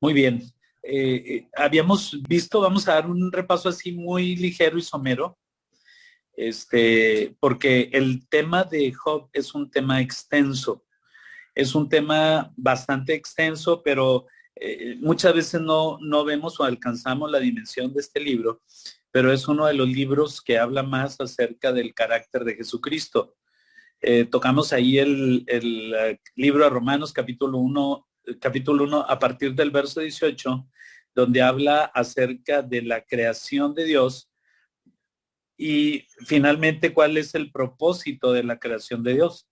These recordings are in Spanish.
Muy bien. Habíamos visto, vamos a dar un repaso así muy ligero y somero, porque el tema de Job es un tema extenso, es un tema bastante extenso, pero muchas veces no vemos o alcanzamos la dimensión de este libro, pero es uno de los libros que habla más acerca del carácter de Jesucristo. Tocamos ahí el libro de Romanos capítulo uno a partir del verso 18, donde habla acerca de la creación de Dios y finalmente cuál es el propósito de la creación de Dios.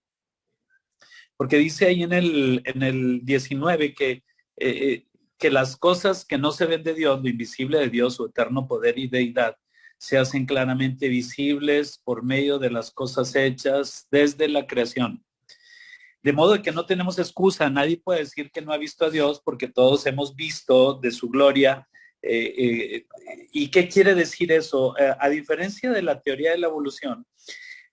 Porque dice ahí en el 19 que las cosas que no se ven de Dios, lo invisible de Dios, su eterno poder y deidad, se hacen claramente visibles por medio de las cosas hechas desde la creación. De modo que no tenemos excusa, nadie puede decir que no ha visto a Dios porque todos hemos visto de su gloria. ¿Y qué quiere decir eso? A diferencia de la teoría de la evolución,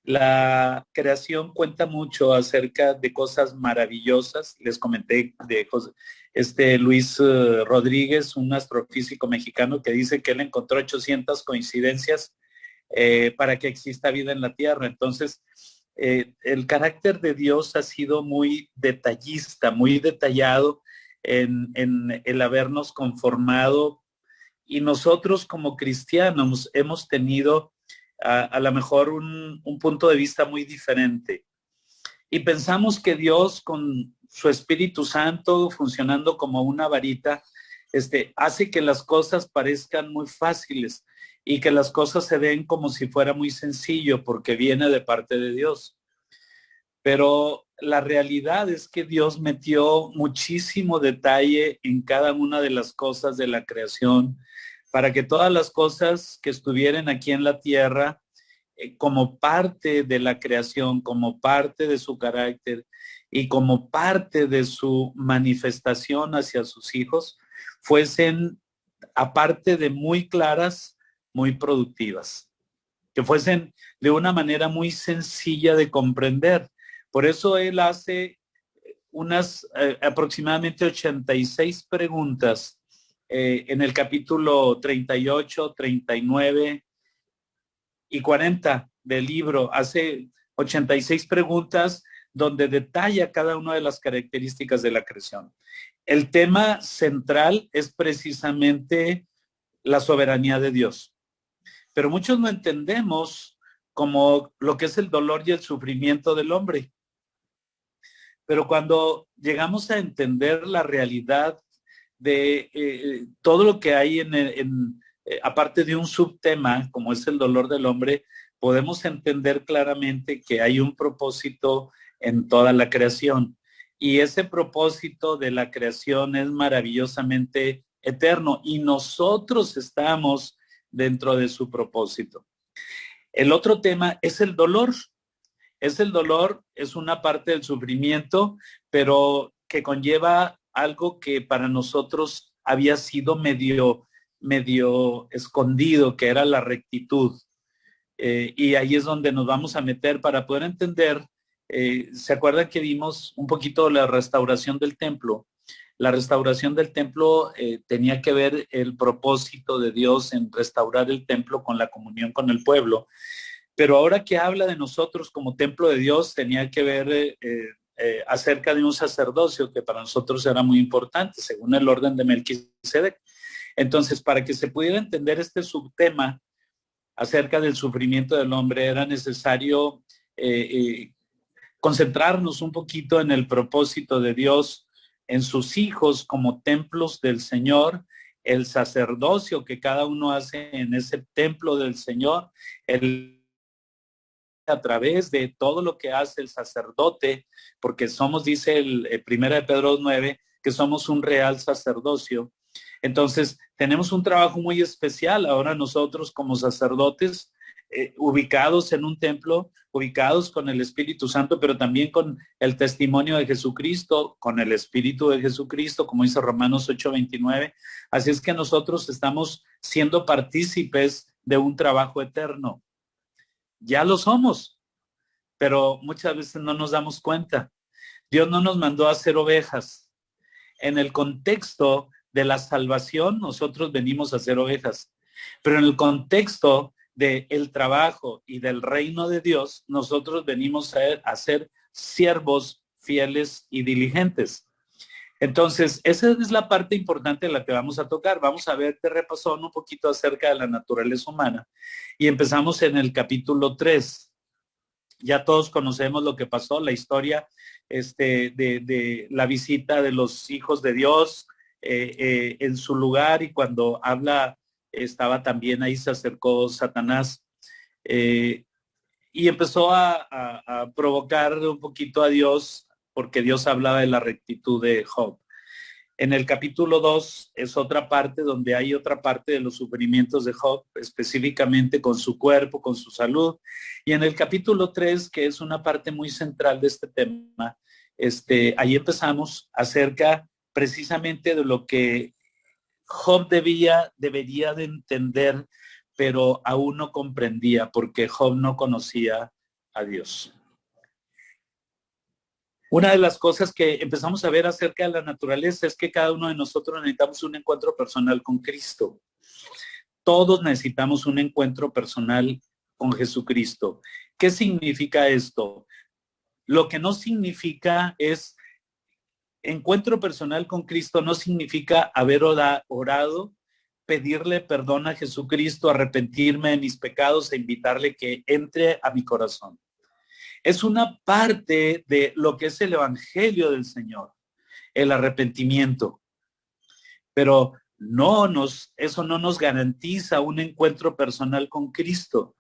la creación cuenta mucho acerca de cosas maravillosas. Les comenté de Luis Rodríguez, un astrofísico mexicano, que dice que él encontró 800 coincidencias para que exista vida en la Tierra. Entonces, el carácter de Dios ha sido muy detallista, muy detallado en el habernos conformado, y nosotros como cristianos hemos tenido a lo mejor un punto de vista muy diferente. Y pensamos que Dios con su Espíritu Santo funcionando como una varita, hace que las cosas parezcan muy fáciles y que las cosas se den como si fuera muy sencillo porque viene de parte de Dios. Pero la realidad es que Dios metió muchísimo detalle en cada una de las cosas de la creación para que todas las cosas que estuvieran aquí en la tierra, como parte de la creación, como parte de su carácter y como parte de su manifestación hacia sus hijos, fuesen, aparte de muy claras, muy productivas, que fuesen de una manera muy sencilla de comprender. Por eso él hace unas aproximadamente 86 preguntas en el capítulo 38, 39 y 40 del libro. Hace 86 preguntas donde detalla cada una de las características de la creación. El tema central es precisamente la soberanía de Dios, pero muchos no entendemos como lo que es el dolor y el sufrimiento del hombre. Pero cuando llegamos a entender la realidad de todo lo que hay aparte de un subtema como es el dolor del hombre, podemos entender claramente que hay un propósito en toda la creación. Y ese propósito de la creación es maravillosamente eterno y nosotros estamos dentro de su propósito. El otro tema es el dolor. El dolor, es una parte del sufrimiento, pero que conlleva algo que para nosotros había sido medio escondido, que era la rectitud. Y ahí es donde nos vamos a meter para poder entender. ¿Se acuerdan que vimos un poquito la restauración del templo? La restauración del templo tenía que ver el propósito de Dios en restaurar el templo con la comunión con el pueblo. Pero ahora que habla de nosotros como templo de Dios, tenía que ver acerca de un sacerdocio que para nosotros era muy importante, según el orden de Melquisedec. Entonces, para que se pudiera entender este subtema acerca del sufrimiento del hombre, era necesario concentrarnos un poquito en el propósito de Dios, en sus hijos como templos del Señor, el sacerdocio que cada uno hace en ese templo del Señor, a través de todo lo que hace el sacerdote, porque somos, dice el 1 de Pedro 9, que somos un real sacerdocio. Entonces, tenemos un trabajo muy especial ahora nosotros como sacerdotes, ubicados en un templo, ubicados con el Espíritu Santo, pero también con el testimonio de Jesucristo, con el Espíritu de Jesucristo, como dice Romanos 8:29. Así es que nosotros estamos siendo partícipes de un trabajo eterno. Ya lo somos, pero muchas veces no nos damos cuenta. Dios no nos mandó a ser ovejas. En el contexto de la salvación, nosotros venimos a ser ovejas. Pero en el contexto del trabajo y del reino de Dios, nosotros venimos a ser siervos fieles y diligentes. Entonces, esa es la parte importante de la que vamos a tocar. Vamos a ver de repasón un poquito acerca de la naturaleza humana. Y empezamos en el capítulo 3. Ya todos conocemos lo que pasó, la historia de la visita de los hijos de Dios en su lugar, y cuando habla, estaba también ahí, se acercó Satanás y empezó a provocar un poquito a Dios, porque Dios hablaba de la rectitud de Job. En el capítulo 2 es otra parte donde hay otra parte de los sufrimientos de Job, específicamente con su cuerpo, con su salud. Y en el capítulo 3, que es una parte muy central de este tema, ahí empezamos acerca precisamente de lo que Job debería de entender, pero aún no comprendía, porque Job no conocía a Dios. Una de las cosas que empezamos a ver acerca de la naturaleza es que cada uno de nosotros necesitamos un encuentro personal con Cristo. Todos necesitamos un encuentro personal con Jesucristo. ¿Qué significa esto? Lo que no significa es encuentro personal con Cristo, no significa haber orado, pedirle perdón a Jesucristo, arrepentirme de mis pecados e invitarle que entre a mi corazón. Es una parte de lo que es el evangelio del Señor, el arrepentimiento. Pero eso no nos garantiza un encuentro personal con Cristo.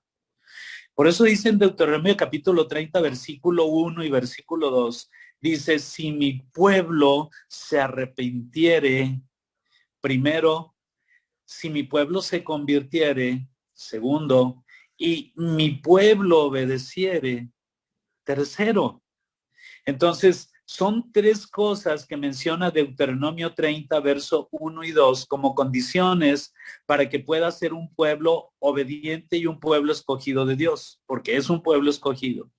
Por eso dice en Deuteronomio capítulo 30, versículo 1 y versículo 2, dice, si mi pueblo se arrepintiere, primero, si mi pueblo se convirtiere, segundo, y mi pueblo obedeciere, tercero. Entonces, son tres cosas que menciona Deuteronomio 30, verso 1 y 2 como condiciones para que pueda ser un pueblo obediente y un pueblo escogido de Dios, porque es un pueblo escogido.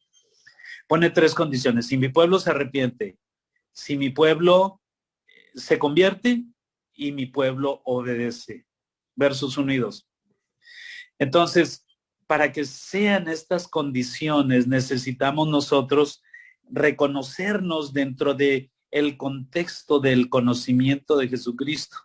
Pone tres condiciones. Si mi pueblo se arrepiente, si mi pueblo se convierte y mi pueblo obedece. Versos 1 y 2. Entonces, para que sean estas condiciones, necesitamos nosotros reconocernos dentro de el contexto del conocimiento de Jesucristo.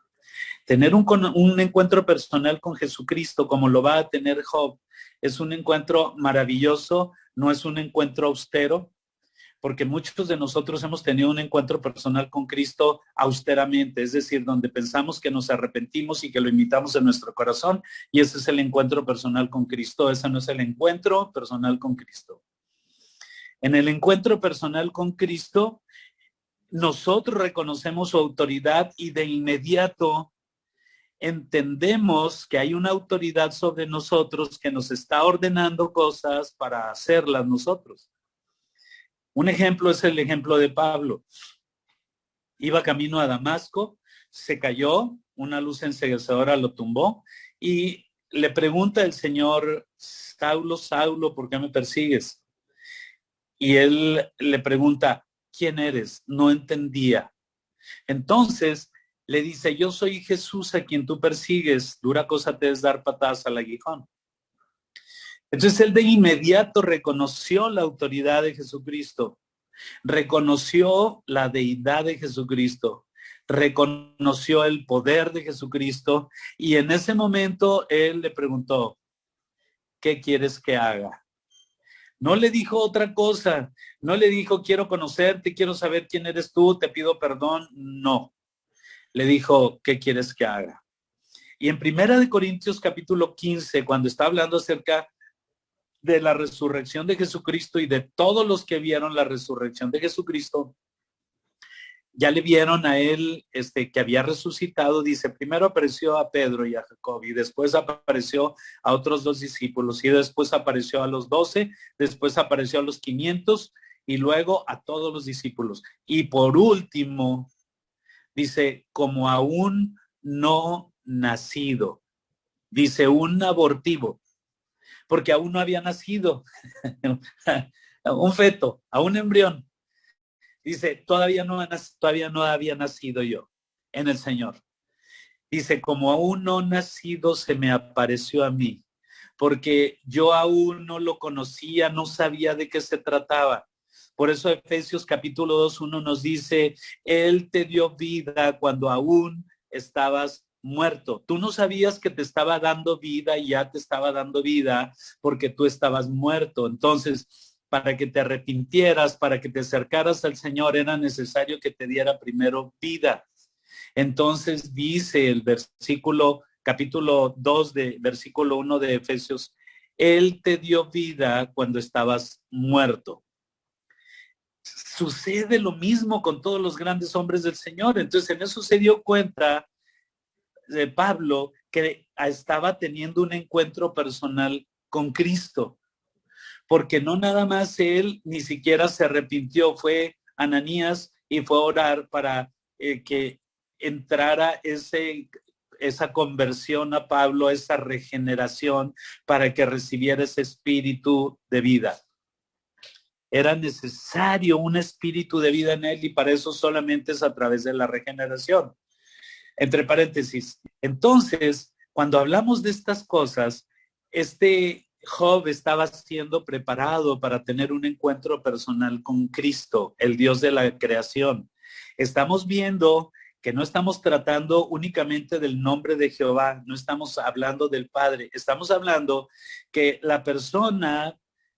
Tener un encuentro personal con Jesucristo, como lo va a tener Job, es un encuentro maravilloso, no es un encuentro austero, porque muchos de nosotros hemos tenido un encuentro personal con Cristo austeramente, es decir, donde pensamos que nos arrepentimos y que lo invitamos en nuestro corazón, y ese es el encuentro personal con Cristo. Ese no es el encuentro personal con Cristo. En el encuentro personal con Cristo, nosotros reconocemos su autoridad y de inmediato entendemos que hay una autoridad sobre nosotros que nos está ordenando cosas para hacerlas nosotros. Un ejemplo es el ejemplo de Pablo. Iba camino a Damasco, se cayó, una luz enceguecedora lo tumbó y le pregunta el Señor, Saulo, Saulo, ¿por qué me persigues? Y él le pregunta, ¿quién eres? No entendía. Entonces le dice, yo soy Jesús a quien tú persigues, dura cosa te es dar patadas al aguijón. Entonces él de inmediato reconoció la autoridad de Jesucristo, reconoció la deidad de Jesucristo, reconoció el poder de Jesucristo, y en ese momento él le preguntó, ¿qué quieres que haga? No le dijo otra cosa, no le dijo, quiero conocerte, quiero saber quién eres tú, te pido perdón, no. Le dijo, ¿qué quieres que haga? Y en Primera de Corintios capítulo 15, cuando está hablando acerca de la resurrección de Jesucristo y de todos los que vieron la resurrección de Jesucristo, ya le vieron a él que había resucitado, dice, primero apareció a Pedro y a Jacob, y después apareció a otros 2 discípulos, y después apareció a los 12, después apareció a los 500, y luego a todos los discípulos. Y por último, dice, como aún no nacido, dice, un abortivo, porque aún no había nacido, un feto, a un embrión. Dice, todavía no había nacido yo en el Señor. Dice, como aún no nacido se me apareció a mí, porque yo aún no lo conocía, no sabía de qué se trataba. Por eso Efesios capítulo 2:1 nos dice, Él te dio vida cuando aún estabas muerto. Tú no sabías que te estaba dando vida y ya te estaba dando vida porque tú estabas muerto. Entonces, para que te arrepintieras, para que te acercaras al Señor, era necesario que te diera primero vida. Entonces dice el capítulo 2 de versículo 1 de Efesios, Él te dio vida cuando estabas muerto. Sucede lo mismo con todos los grandes hombres del Señor. Entonces en eso se dio cuenta de Pablo que estaba teniendo un encuentro personal con Cristo, porque no nada más él ni siquiera se arrepintió, fue Ananías y fue a orar para que entrara esa conversión a Pablo, esa regeneración, para que recibiera ese espíritu de vida. Era necesario un espíritu de vida en él y para eso solamente es a través de la regeneración. Entre paréntesis. Entonces, cuando hablamos de estas cosas, Job estaba siendo preparado para tener un encuentro personal con Cristo, el Dios de la creación. Estamos viendo que no estamos tratando únicamente del nombre de Jehová, no estamos hablando del Padre, estamos hablando que la persona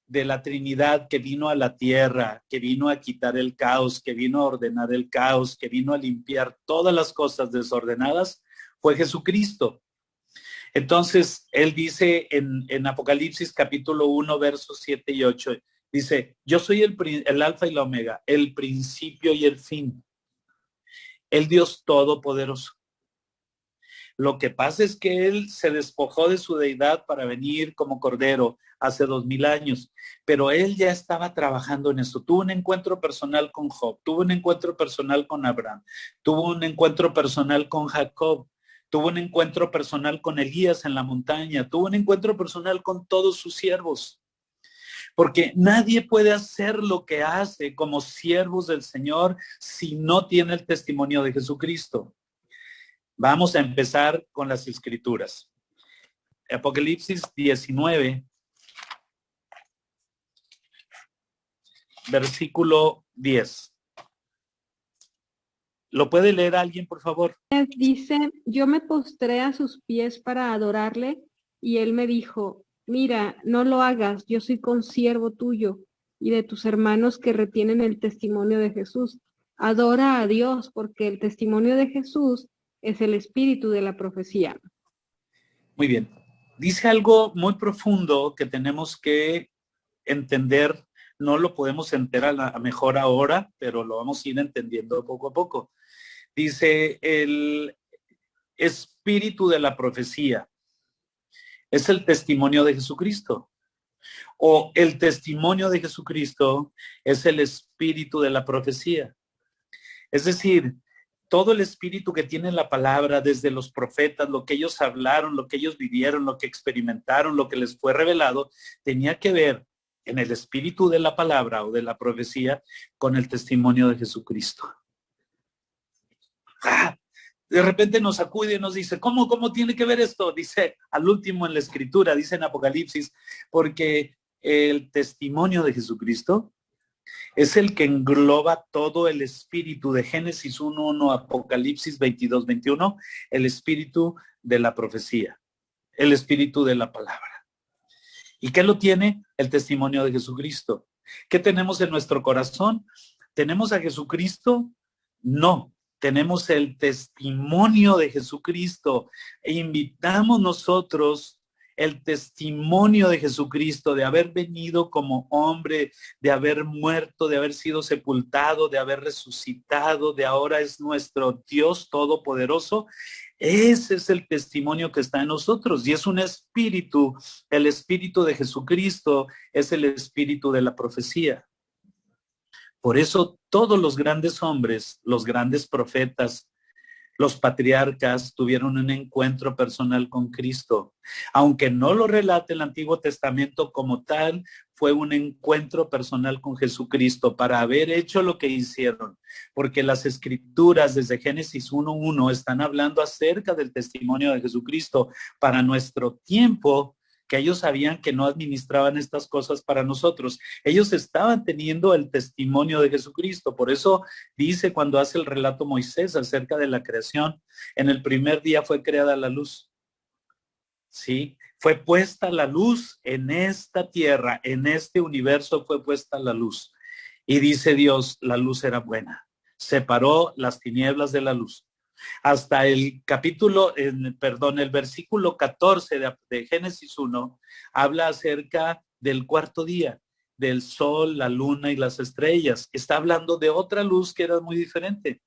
de la Trinidad que vino a la tierra, que vino a quitar el caos, que vino a ordenar el caos, que vino a limpiar todas las cosas desordenadas, fue Jesucristo. Entonces, él dice en Apocalipsis capítulo 1, versos 7 y 8, dice, yo soy el alfa y la omega, el principio y el fin, el Dios todopoderoso. Lo que pasa es que él se despojó de su deidad para venir como cordero hace 2000 años, pero él ya estaba trabajando en eso. Tuvo un encuentro personal con Job, tuvo un encuentro personal con Abraham, tuvo un encuentro personal con Jacob, tuvo un encuentro personal con Elías en la montaña, tuvo un encuentro personal con todos sus siervos. Porque nadie puede hacer lo que hace como siervos del Señor si no tiene el testimonio de Jesucristo. Vamos a empezar con las escrituras. Apocalipsis 19, versículo 10. ¿Lo puede leer alguien, por favor? Dice, yo me postré a sus pies para adorarle, y él me dijo, mira, no lo hagas, yo soy consiervo tuyo y de tus hermanos que retienen el testimonio de Jesús. Adora a Dios, porque el testimonio de Jesús es el espíritu de la profecía. Muy bien. Dice algo muy profundo que tenemos que entender. No lo podemos entender a mejor ahora, pero lo vamos a ir entendiendo poco a poco. Dice, el espíritu de la profecía es el testimonio de Jesucristo. O el testimonio de Jesucristo es el espíritu de la profecía. Es decir, todo el espíritu que tiene la palabra desde los profetas, lo que ellos hablaron, lo que ellos vivieron, lo que experimentaron, lo que les fue revelado, tenía que ver en el espíritu de la palabra o de la profecía con el testimonio de Jesucristo. De repente nos acude y nos dice, ¿cómo tiene que ver esto? Dice al último en la escritura, dice en Apocalipsis, porque el testimonio de Jesucristo es el que engloba todo el espíritu de Génesis 1:1, Apocalipsis 22:21, el espíritu de la profecía, el espíritu de la palabra. ¿Y qué lo tiene? El testimonio de Jesucristo. ¿Qué tenemos en nuestro corazón? ¿Tenemos a Jesucristo? No. Tenemos el testimonio de Jesucristo e invitamos nosotros el testimonio de Jesucristo, de haber venido como hombre, de haber muerto, de haber sido sepultado, de haber resucitado, de ahora es nuestro Dios todopoderoso. Ese es el testimonio que está en nosotros y es un espíritu, el espíritu de Jesucristo es el espíritu de la profecía. Por eso todos los grandes hombres, los grandes profetas, Los patriarcas tuvieron un encuentro personal con Cristo. Aunque no lo relate el Antiguo Testamento como tal, fue un encuentro personal con Jesucristo para haber hecho lo que hicieron. Porque las escrituras desde Génesis 1:1 están hablando acerca del testimonio de Jesucristo para nuestro tiempo, que ellos sabían que no administraban estas cosas para nosotros. Ellos estaban teniendo el testimonio de Jesucristo. Por eso dice cuando hace el relato Moisés acerca de la creación, en el primer día fue creada la luz. ¿Sí? Fue puesta la luz en esta tierra, en este universo fue puesta la luz. Y dice Dios, la luz era buena. Separó las tinieblas de la luz. Hasta el el versículo 14 de Génesis 1 habla acerca del cuarto día, del sol, la luna y las estrellas. Está hablando de otra luz que era muy diferente.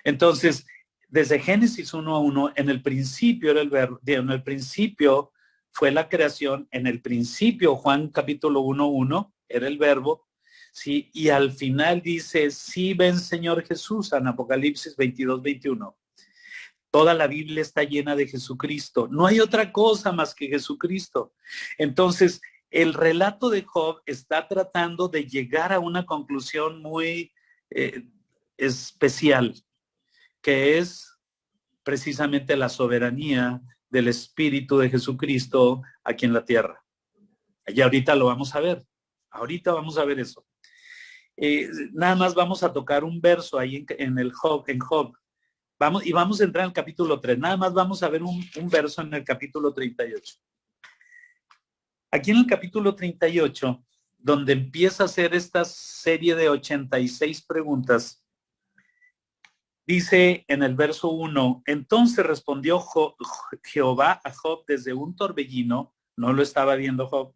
Entonces, desde Génesis 1:1, en el principio era el verbo, en el principio fue la creación, en el principio, Juan capítulo 1:1, era el verbo, ¿sí? Y al final dice, sí ven Señor Jesús, en Apocalipsis 22:21. Toda la Biblia está llena de Jesucristo. No hay otra cosa más que Jesucristo. Entonces, el relato de Job está tratando de llegar a una conclusión muy especial, que es precisamente la soberanía del Espíritu de Jesucristo aquí en la tierra. Y ahorita lo vamos a ver. Ahorita vamos a ver eso. Nada más vamos a tocar un verso ahí en Job. Vamos a entrar al capítulo 3. Nada más vamos a ver un verso en el capítulo 38. Aquí en el capítulo 38, donde empieza a hacer esta serie de 86 preguntas, dice en el verso 1, entonces respondió Jehová a Job desde un torbellino, no lo estaba viendo Job,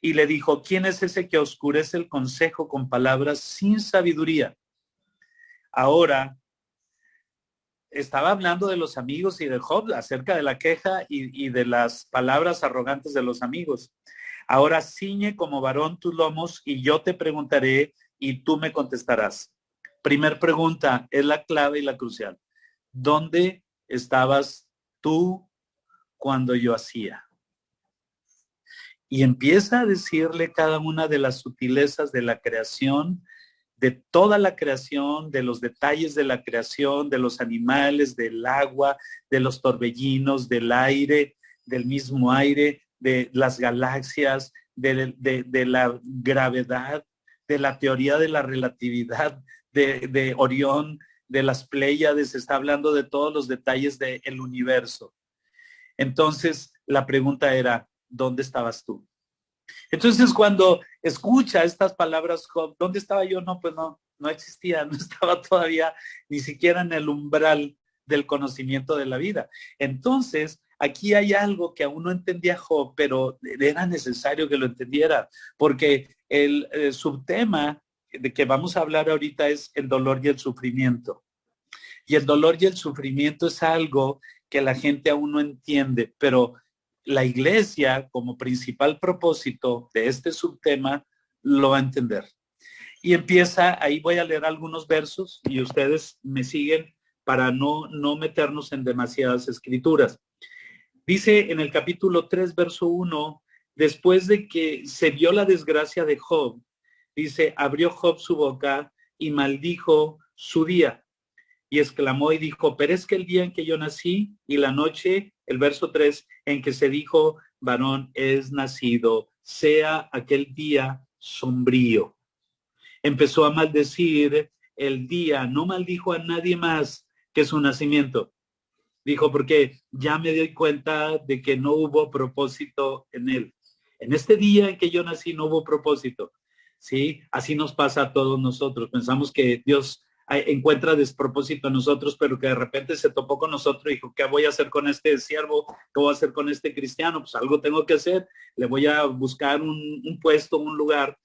y le dijo, ¿quién es ese que oscurece el consejo con palabras sin sabiduría? Ahora, estaba hablando de los amigos y de Job, acerca de la queja y de las palabras arrogantes de los amigos. Ahora ciñe como varón tus lomos y yo te preguntaré y tú me contestarás. Primer pregunta, es la clave y la crucial. ¿Dónde estabas tú cuando yo hacía? Y empieza a decirle cada una de las sutilezas de la creación, de toda la creación, de los detalles de la creación, de los animales, del agua, de los torbellinos, del aire, del mismo aire, de las galaxias, de la gravedad, de la teoría de la relatividad, de Orión, de las Pléyades, está hablando de todos los detalles del universo. Entonces, la pregunta era, ¿dónde estabas tú? Entonces, cuando escucha estas palabras, Job, ¿dónde estaba yo? No, pues no existía, no estaba todavía ni siquiera en el umbral del conocimiento de la vida. Entonces, aquí hay algo que aún no entendía Job, pero era necesario que lo entendiera, porque el subtema de que vamos a hablar ahorita es el dolor y el sufrimiento. Y el dolor y el sufrimiento es algo que la gente aún no entiende, pero la iglesia como principal propósito de este subtema lo va a entender. Y empieza, ahí voy a leer algunos versos y ustedes me siguen para no meternos en demasiadas escrituras. Dice en el capítulo 3, verso 1, después de que se vio la desgracia de Job, dice, abrió Job su boca y maldijo su día. Y exclamó y dijo, pero es que el día en que yo nací y la noche, el verso 3, en que se dijo, varón es nacido, sea aquel día sombrío. Empezó a maldecir el día, no maldijo a nadie más que su nacimiento. Dijo, porque ya me doy cuenta de que no hubo propósito en él. En este día en que yo nací no hubo propósito. ¿Sí? Así nos pasa a todos nosotros. Pensamos que Dios encuentra despropósito en nosotros, pero que de repente se topó con nosotros y dijo, ¿qué voy a hacer con este siervo? ¿Qué voy a hacer con este cristiano? Pues algo tengo que hacer. Le voy a buscar un puesto, un lugar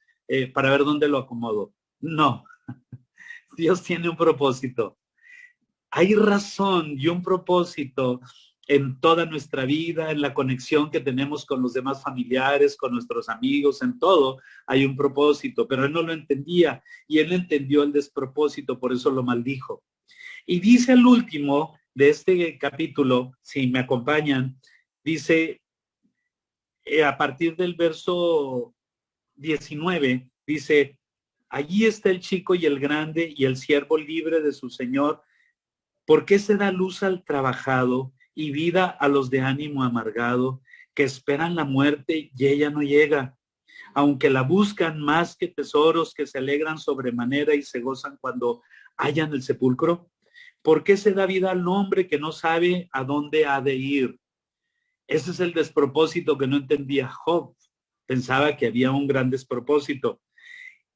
para ver dónde lo acomodo. No. Dios tiene un propósito. Hay razón y un propósito en toda nuestra vida, en la conexión que tenemos con los demás familiares, con nuestros amigos, en todo hay un propósito, pero él no lo entendía y él entendió el despropósito, por eso lo maldijo. Y dice el último, de este capítulo, si me acompañan, dice, a partir del verso 19, dice, allí está el chico y el grande y el siervo libre de su señor. ¿Por qué se da luz al trabajado y vida a los de ánimo amargado, que esperan la muerte y ella no llega? Aunque la buscan más que tesoros, que se alegran sobremanera y se gozan cuando hallan el sepulcro. ¿Por qué se da vida al hombre que no sabe a dónde ha de ir? Ese es el despropósito que no entendía Job. Pensaba que había un gran despropósito.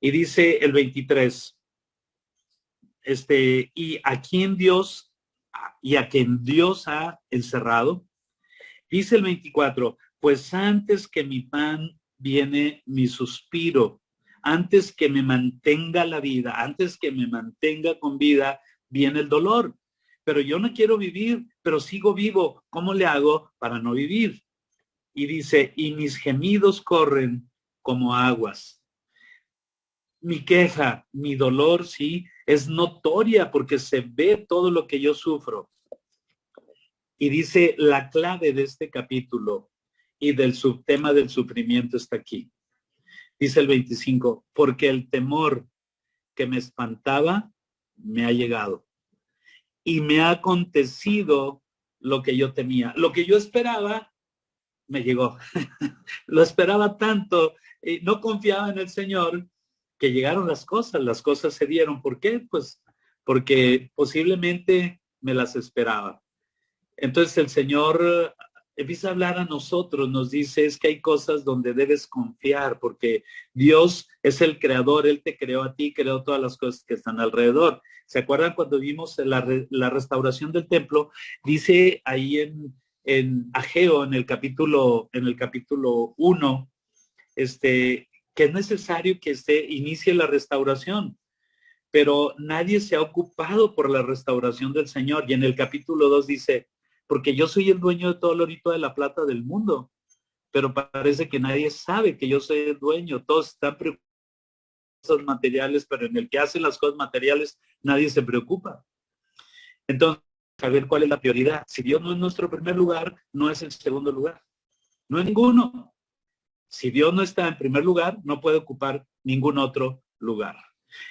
Y dice el 23, y a quien Dios ha encerrado. Dice el 24, pues antes que mi pan viene mi suspiro, antes que me mantenga la vida, antes que me mantenga con vida, viene el dolor. Pero yo no quiero vivir, pero sigo vivo. ¿Cómo le hago para no vivir? Y dice, y mis gemidos corren como aguas. Mi queja, mi dolor, sí, es notoria porque se ve todo lo que yo sufro. Y dice, la clave de este capítulo y del subtema del sufrimiento está aquí. Dice el 25, porque el temor que me espantaba me ha llegado y me ha acontecido lo que yo temía. Lo que yo esperaba me llegó. Lo esperaba tanto y no confiaba en el Señor que llegaron las cosas se dieron. ¿Por qué? Pues porque posiblemente me las esperaba. Entonces el Señor empieza a hablar a nosotros, nos dice, es que hay cosas donde debes confiar, porque Dios es el creador, Él te creó a ti, creó todas las cosas que están alrededor. ¿Se acuerdan cuando vimos la restauración del templo? Dice ahí en Ageo, en el capítulo 1, que es necesario que se inicie la restauración, pero nadie se ha ocupado por la restauración del Señor. Y en el capítulo 2 dice, porque yo soy el dueño de todo el oro de la plata del mundo, pero parece que nadie sabe que yo soy el dueño. Todos están preocupados por cosas materiales, pero en el que hacen las cosas materiales nadie se preocupa. Entonces, a ver cuál es la prioridad. Si Dios no es nuestro primer lugar, no es el segundo lugar. No es ninguno. Si Dios no está en primer lugar, no puede ocupar ningún otro lugar.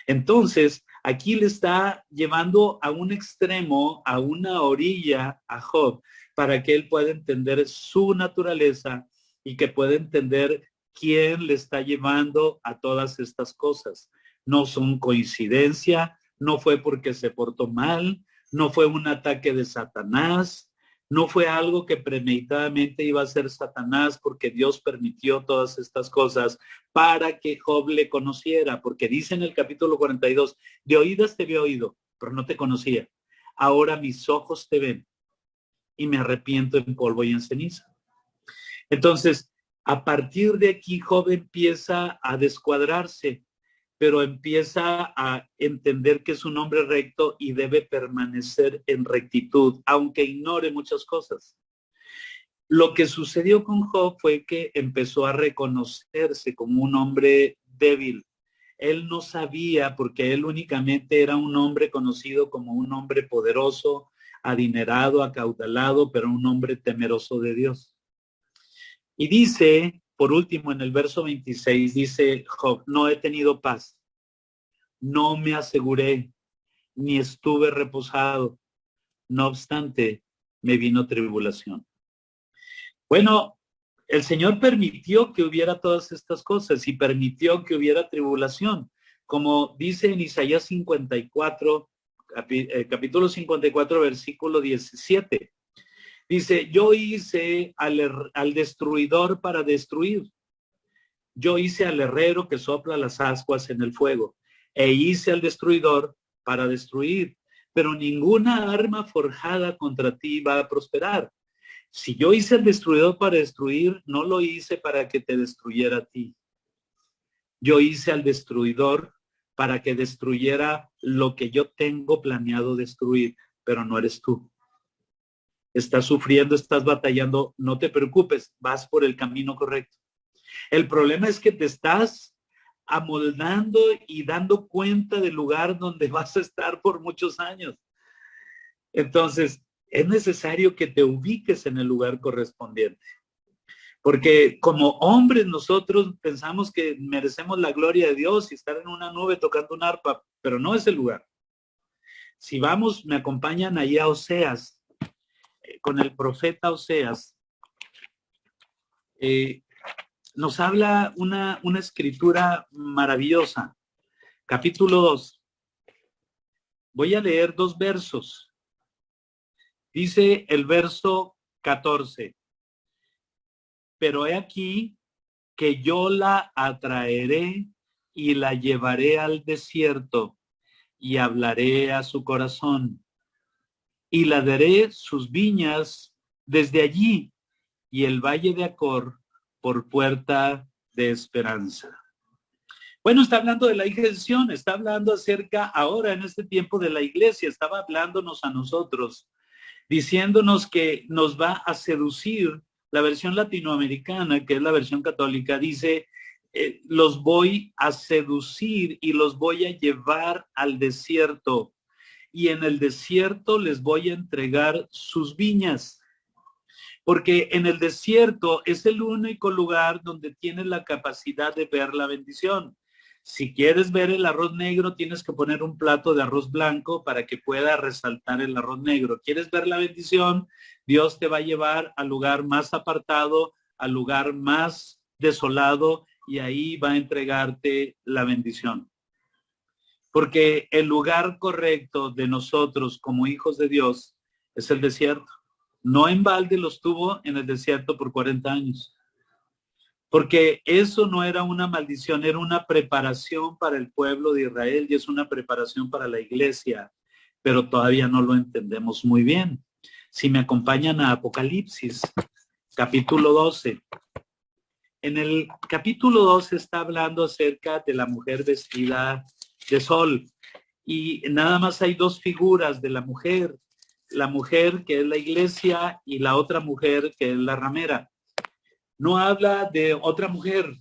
Entonces, aquí le está llevando a un extremo, a una orilla a Job, para que él pueda entender su naturaleza y que pueda entender quién le está llevando a todas estas cosas. No son coincidencia, no fue porque se portó mal, no fue un ataque de Satanás, no fue algo que premeditadamente iba a ser Satanás, porque Dios permitió todas estas cosas para que Job le conociera, porque dice en el capítulo 42, de oídas te había oído, pero no te conocía. Ahora mis ojos te ven y me arrepiento en polvo y en ceniza. Entonces, a partir de aquí, Job empieza a descuadrarse, pero empieza a entender que es un hombre recto y debe permanecer en rectitud, aunque ignore muchas cosas. Lo que sucedió con Job fue que empezó a reconocerse como un hombre débil. Él no sabía, porque él únicamente era un hombre conocido como un hombre poderoso, adinerado, acaudalado, pero un hombre temeroso de Dios. Y dice, por último, en el verso 26, dice Job, no he tenido paz, no me aseguré, ni estuve reposado. No obstante, me vino tribulación. Bueno, el Señor permitió que hubiera todas estas cosas y permitió que hubiera tribulación. Como dice en Isaías 54, capítulo 54, versículo 17. Dice, yo hice al destruidor para destruir. Yo hice al herrero que sopla las ascuas en el fuego. E hice al destruidor para destruir. Pero ninguna arma forjada contra ti va a prosperar. Si yo hice al destruidor para destruir, no lo hice para que te destruyera a ti. Yo hice al destruidor para que destruyera lo que yo tengo planeado destruir, pero no eres tú. Estás sufriendo, estás batallando, no te preocupes, vas por el camino correcto. El problema es que te estás amoldando y dando cuenta del lugar donde vas a estar por muchos años. Entonces, es necesario que te ubiques en el lugar correspondiente. Porque como hombres nosotros pensamos que merecemos la gloria de Dios y estar en una nube tocando un arpa, pero no es el lugar. Si vamos, me acompañan ahí a Oseas, con el profeta Oseas, nos habla una escritura maravillosa. Capítulo 2. Voy a leer 2 versos. Dice el verso 14. Pero he aquí que yo la atraeré y la llevaré al desierto y hablaré a su corazón y la daré sus viñas desde allí y el valle de Acor por puerta de esperanza. Bueno, está hablando de la hija de Sión, está hablando acerca ahora en este tiempo de la iglesia, estaba hablándonos a nosotros, diciéndonos que nos va a seducir. La versión latinoamericana, que es la versión católica, dice, los voy a seducir y los voy a llevar al desierto. Y en el desierto les voy a entregar sus viñas. Porque en el desierto es el único lugar donde tienes la capacidad de ver la bendición. Si quieres ver el arroz negro, tienes que poner un plato de arroz blanco para que pueda resaltar el arroz negro. ¿Quieres ver la bendición? Dios te va a llevar al lugar más apartado, al lugar más desolado, y ahí va a entregarte la bendición. Porque el lugar correcto de nosotros como hijos de Dios es el desierto. No en balde los tuvo en el desierto por 40 años. Porque eso no era una maldición, era una preparación para el pueblo de Israel y es una preparación para la iglesia, pero todavía no lo entendemos muy bien. Si me acompañan a Apocalipsis, capítulo 12. En el capítulo 12 está hablando acerca de la mujer vestida de sol y nada más hay 2 figuras de la mujer que es la iglesia y la otra mujer que es la ramera. No habla de otra mujer.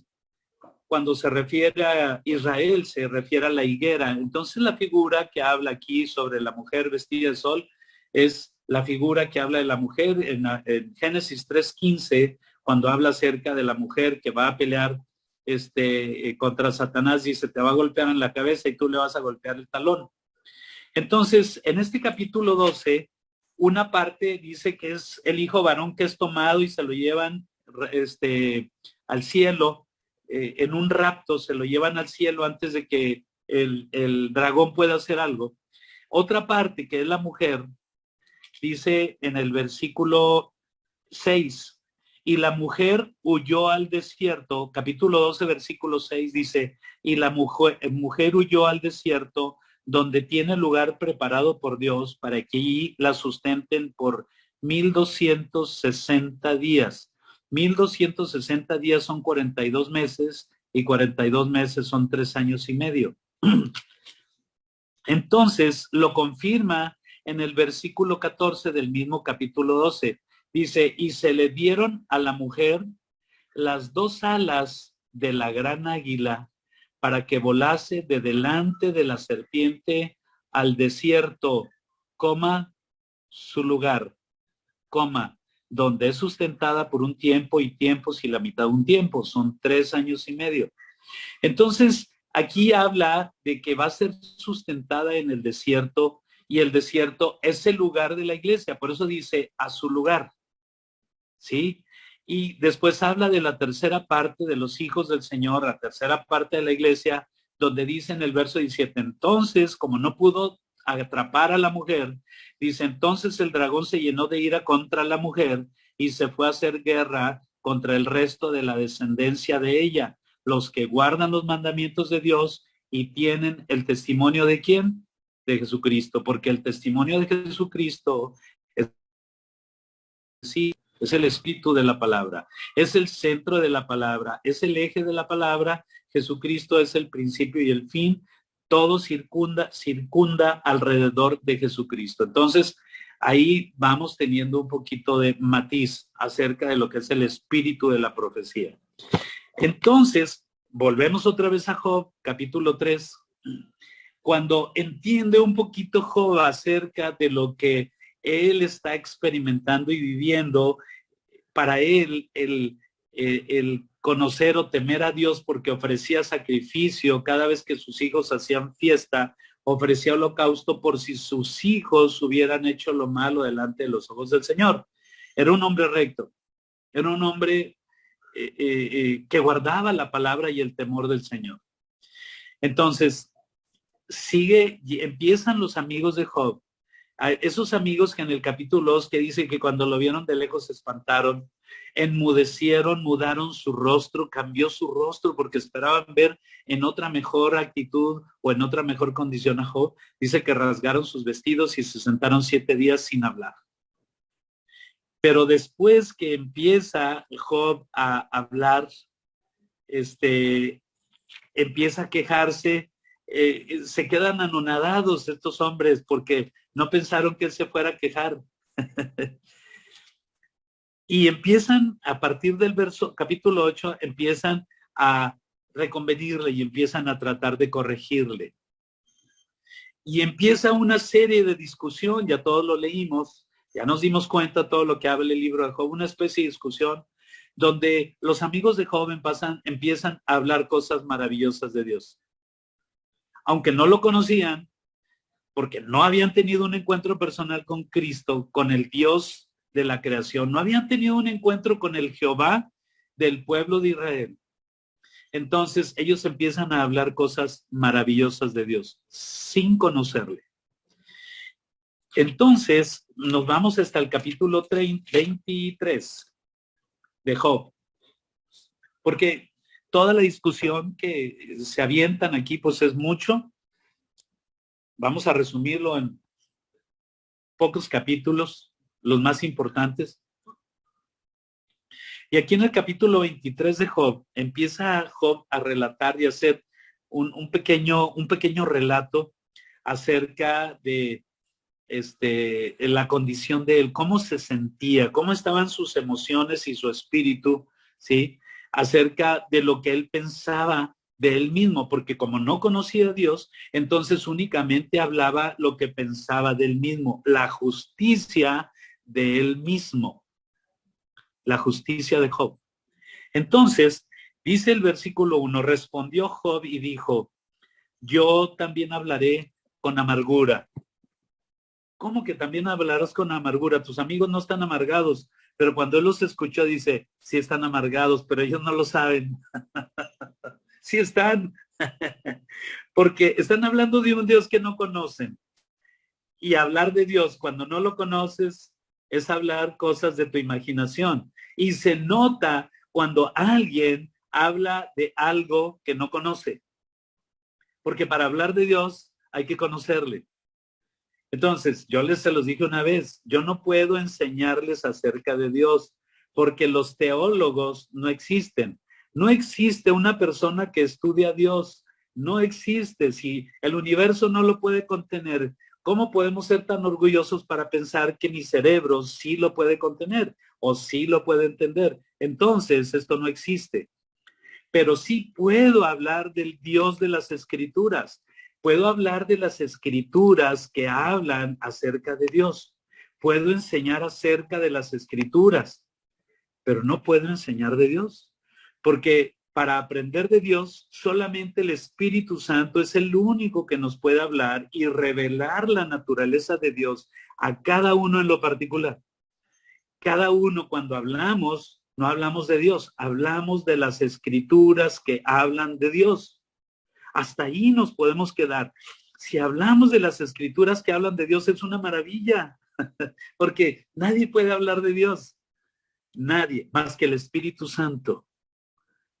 Cuando se refiere a Israel, se refiere a la higuera. Entonces la figura que habla aquí sobre la mujer vestida de sol es la figura que habla de la mujer en Génesis 3:15, cuando habla acerca de la mujer que va a pelear contra Satanás, dice, te va a golpear en la cabeza y tú le vas a golpear el talón. Entonces, en este capítulo 12, una parte dice que es el hijo varón que es tomado y se lo llevan al cielo, en un rapto, se lo llevan al cielo antes de que el dragón pueda hacer algo. Otra parte, que es la mujer, dice en el versículo 6, y la mujer huyó al desierto, capítulo 12, versículo 6 dice, y la mujer huyó al desierto, donde tiene lugar preparado por Dios para que allí la sustenten por 1260 días. 1260 días son 42 meses y 42 meses son 3 años y medio. Entonces lo confirma en el versículo 14 del mismo capítulo 12. Dice, y se le dieron a la mujer las 2 alas de la gran águila para que volase de delante de la serpiente al desierto, su lugar, donde es sustentada por un tiempo y tiempos y la mitad de un tiempo, son 3 años y medio. Entonces, aquí habla de que va a ser sustentada en el desierto y el desierto es el lugar de la iglesia, por eso dice a su lugar, ¿sí? Y después habla de la tercera parte de los hijos del Señor, la tercera parte de la iglesia, donde dice en el verso 17, entonces, como no pudo atrapar a la mujer, dice, entonces el dragón se llenó de ira contra la mujer y se fue a hacer guerra contra el resto de la descendencia de ella, los que guardan los mandamientos de Dios y tienen el testimonio de ¿quién? De Jesucristo, porque el testimonio de Jesucristo es el espíritu de la palabra, es el centro de la palabra, es el eje de la palabra. Jesucristo es el principio y el fin, todo circunda alrededor de Jesucristo. Entonces, ahí vamos teniendo un poquito de matiz acerca de lo que es el espíritu de la profecía. Entonces, volvemos otra vez a Job, capítulo 3, cuando entiende un poquito Job acerca de lo que él está experimentando y viviendo. Para él, el conocer o temer a Dios, porque ofrecía sacrificio cada vez que sus hijos hacían fiesta, ofrecía holocausto por si sus hijos hubieran hecho lo malo delante de los ojos del Señor. Era un hombre recto, era un hombre que guardaba la palabra y el temor del Señor. Entonces, empiezan los amigos de Job, esos amigos que en el capítulo 2 que dice que cuando lo vieron de lejos se espantaron, enmudecieron, mudaron su rostro, cambió su rostro porque esperaban ver en otra mejor actitud o en otra mejor condición a Job. Dice que rasgaron sus vestidos y se sentaron 7 días sin hablar. Pero después que empieza Job a hablar, empieza a quejarse, se quedan anonadados estos hombres porque no pensaron que él se fuera a quejar. Y empiezan, a partir del capítulo 8, empiezan a reconvenirle y empiezan a tratar de corregirle. Y empieza una serie de discusión, ya todos lo leímos, ya nos dimos cuenta todo lo que habla el libro de Job, una especie de discusión donde los amigos de Job empiezan a hablar cosas maravillosas de Dios. Aunque no lo conocían, porque no habían tenido un encuentro personal con Cristo, con el Dios de la creación, no habían tenido un encuentro con el Jehová del pueblo de Israel. Entonces ellos empiezan a hablar cosas maravillosas de Dios, sin conocerle. Entonces nos vamos hasta el capítulo 23 de Job, porque toda la discusión que se avientan aquí, pues es mucho. Vamos a resumirlo en pocos capítulos, los más importantes. Y aquí en el capítulo 23 de Job, empieza Job a relatar y a hacer un pequeño relato acerca de la condición de él, cómo se sentía, cómo estaban sus emociones y su espíritu, ¿sí? Acerca de lo que él pensaba de él mismo, porque como no conocía a Dios, entonces únicamente hablaba lo que pensaba de él mismo, la justicia de él mismo, la justicia de Job. Entonces, dice el versículo 1, respondió Job y dijo, yo también hablaré con amargura. ¿Cómo que también hablarás con amargura? Tus amigos no están amargados, pero cuando él los escuchó dice, sí están amargados, pero ellos no lo saben. Sí están, porque están hablando de un Dios que no conocen. Y hablar de Dios cuando no lo conoces es hablar cosas de tu imaginación. Y se nota cuando alguien habla de algo que no conoce. Porque para hablar de Dios hay que conocerle. Entonces, se los dije una vez, yo no puedo enseñarles acerca de Dios porque los teólogos no existen. No existe una persona que estudie a Dios. No existe. Si el universo no lo puede contener, ¿cómo podemos ser tan orgullosos para pensar que mi cerebro sí lo puede contener o sí lo puede entender? Entonces, esto no existe. Pero sí puedo hablar del Dios de las Escrituras. Puedo hablar de las Escrituras que hablan acerca de Dios. Puedo enseñar acerca de las Escrituras, pero no puedo enseñar de Dios. Porque para aprender de Dios, solamente el Espíritu Santo es el único que nos puede hablar y revelar la naturaleza de Dios a cada uno en lo particular. Cada uno cuando hablamos, no hablamos de Dios, hablamos de las Escrituras que hablan de Dios. Hasta ahí nos podemos quedar. Si hablamos de las Escrituras que hablan de Dios, es una maravilla, porque nadie puede hablar de Dios. Nadie, más que el Espíritu Santo.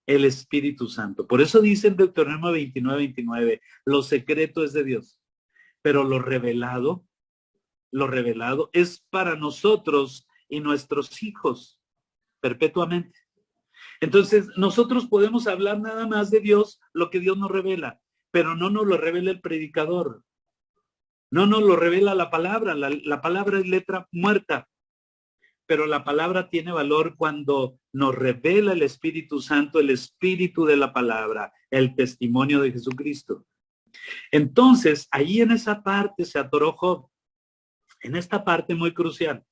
El Espíritu Santo. Por eso dice en Deuteronomio 29, lo secreto es de Dios, pero lo revelado es para nosotros y nuestros hijos perpetuamente. Entonces, nosotros podemos hablar nada más de Dios, lo que Dios nos revela, pero no nos lo revela el predicador. No nos lo revela la palabra. La palabra es letra muerta, pero la palabra tiene valor cuando nos revela el Espíritu Santo, el espíritu de la palabra, el testimonio de Jesucristo. Entonces, ahí en esa parte se atoró Job. en esta parte muy crucial.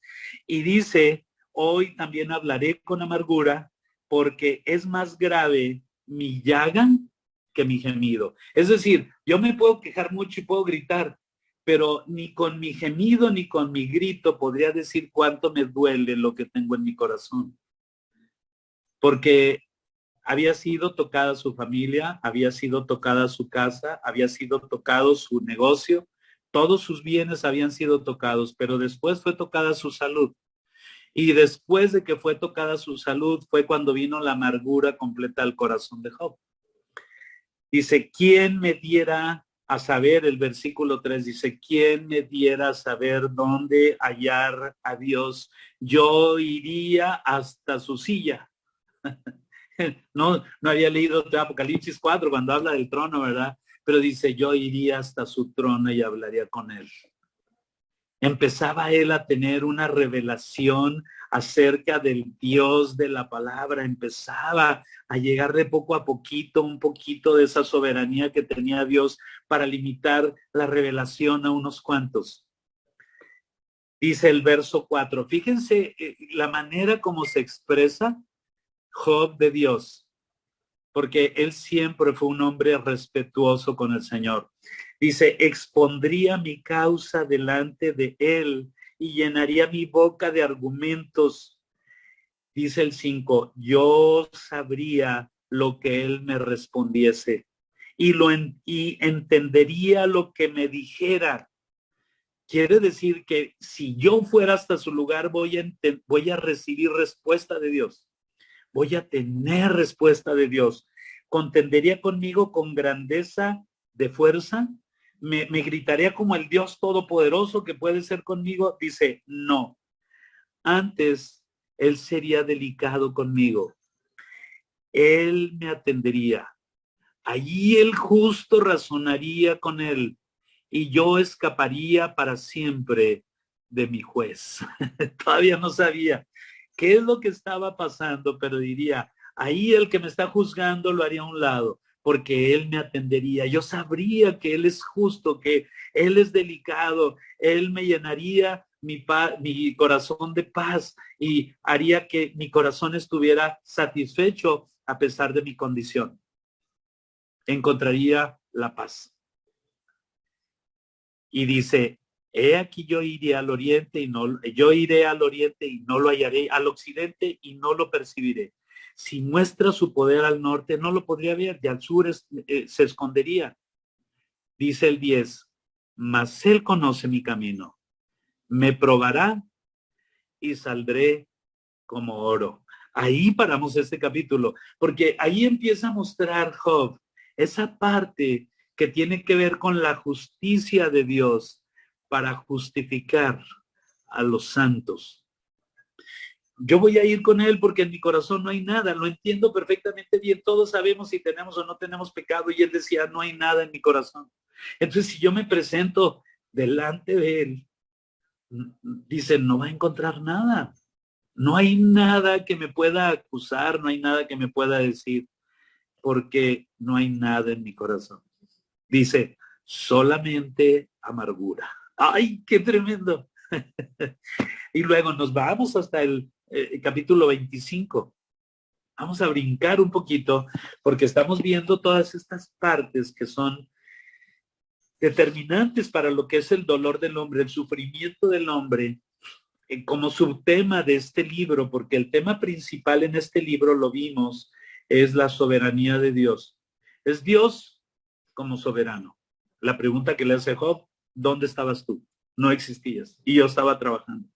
Y dice, hoy también hablaré con amargura porque es más grave mi llaga que mi gemido. Es decir, yo me puedo quejar mucho y puedo gritar, pero ni con mi gemido ni con mi grito podría decir cuánto me duele lo que tengo en mi corazón. Porque había sido tocada su familia, había sido tocada su casa, había sido tocado su negocio, todos sus bienes habían sido tocados, pero después fue tocada su salud. Y después de que fue tocada su salud, fue cuando vino la amargura completa al corazón de Job. Dice, ¿quién me diera a saber? El versículo 3 dice, ¿quién me diera a saber dónde hallar a Dios? Yo iría hasta su silla. No había leído Apocalipsis 4 cuando habla del trono, ¿verdad? Pero dice, yo iría hasta su trono y hablaría con él. Empezaba él a tener una revelación acerca del Dios de la palabra, empezaba a llegar de poco a poquito, un poquito de esa soberanía que tenía Dios para limitar la revelación a unos cuantos. Dice el verso 4, fíjense la manera como se expresa Job de Dios, porque él siempre fue un hombre respetuoso con el Señor. Dice, expondría mi causa delante de él y llenaría mi boca de argumentos. Dice el 5, yo sabría lo que él me respondiese y entendería lo que me dijera. Quiere decir que si yo fuera hasta su lugar, voy a recibir respuesta de Dios. Voy a tener respuesta de Dios. Contendería conmigo con grandeza de fuerza. Me gritaría como el Dios todopoderoso que puede ser conmigo. Dice, no. Antes, él sería delicado conmigo. Él me atendería. Allí el justo razonaría con él y yo escaparía para siempre de mi juez. Todavía no sabía qué es lo que estaba pasando, pero diría, ahí el que me está juzgando lo haría a un lado, porque él me atendería. Yo sabría que él es justo, que él es delicado, él me llenaría mi corazón de paz y haría que mi corazón estuviera satisfecho a pesar de mi condición. Encontraría la paz. Y dice, he aquí yo iré al oriente y no lo hallaré, al occidente y no lo percibiré. Si muestra su poder al norte, no lo podría ver, y al sur se escondería. Dice el 10, mas él conoce mi camino, me probará y saldré como oro. Ahí paramos este capítulo, porque ahí empieza a mostrar Job esa parte que tiene que ver con la justicia de Dios para justificar a los santos. Yo voy a ir con él porque en mi corazón no hay nada, lo entiendo perfectamente bien, todos sabemos si tenemos o no tenemos pecado y él decía, no hay nada en mi corazón. Entonces, si yo me presento delante de él, dice, no va a encontrar nada. No hay nada que me pueda acusar, no hay nada que me pueda decir, porque no hay nada en mi corazón. Dice, solamente amargura. ¡Ay, qué tremendo! Y luego nos vamos hasta el capítulo 25. Vamos a brincar un poquito, porque estamos viendo todas estas partes que son determinantes para lo que es el dolor del hombre, el sufrimiento del hombre, como subtema de este libro, porque el tema principal en este libro, lo vimos, es la soberanía de Dios. Es Dios como soberano. La pregunta que le hace Job, ¿dónde estabas tú? No existías. Y yo estaba trabajando.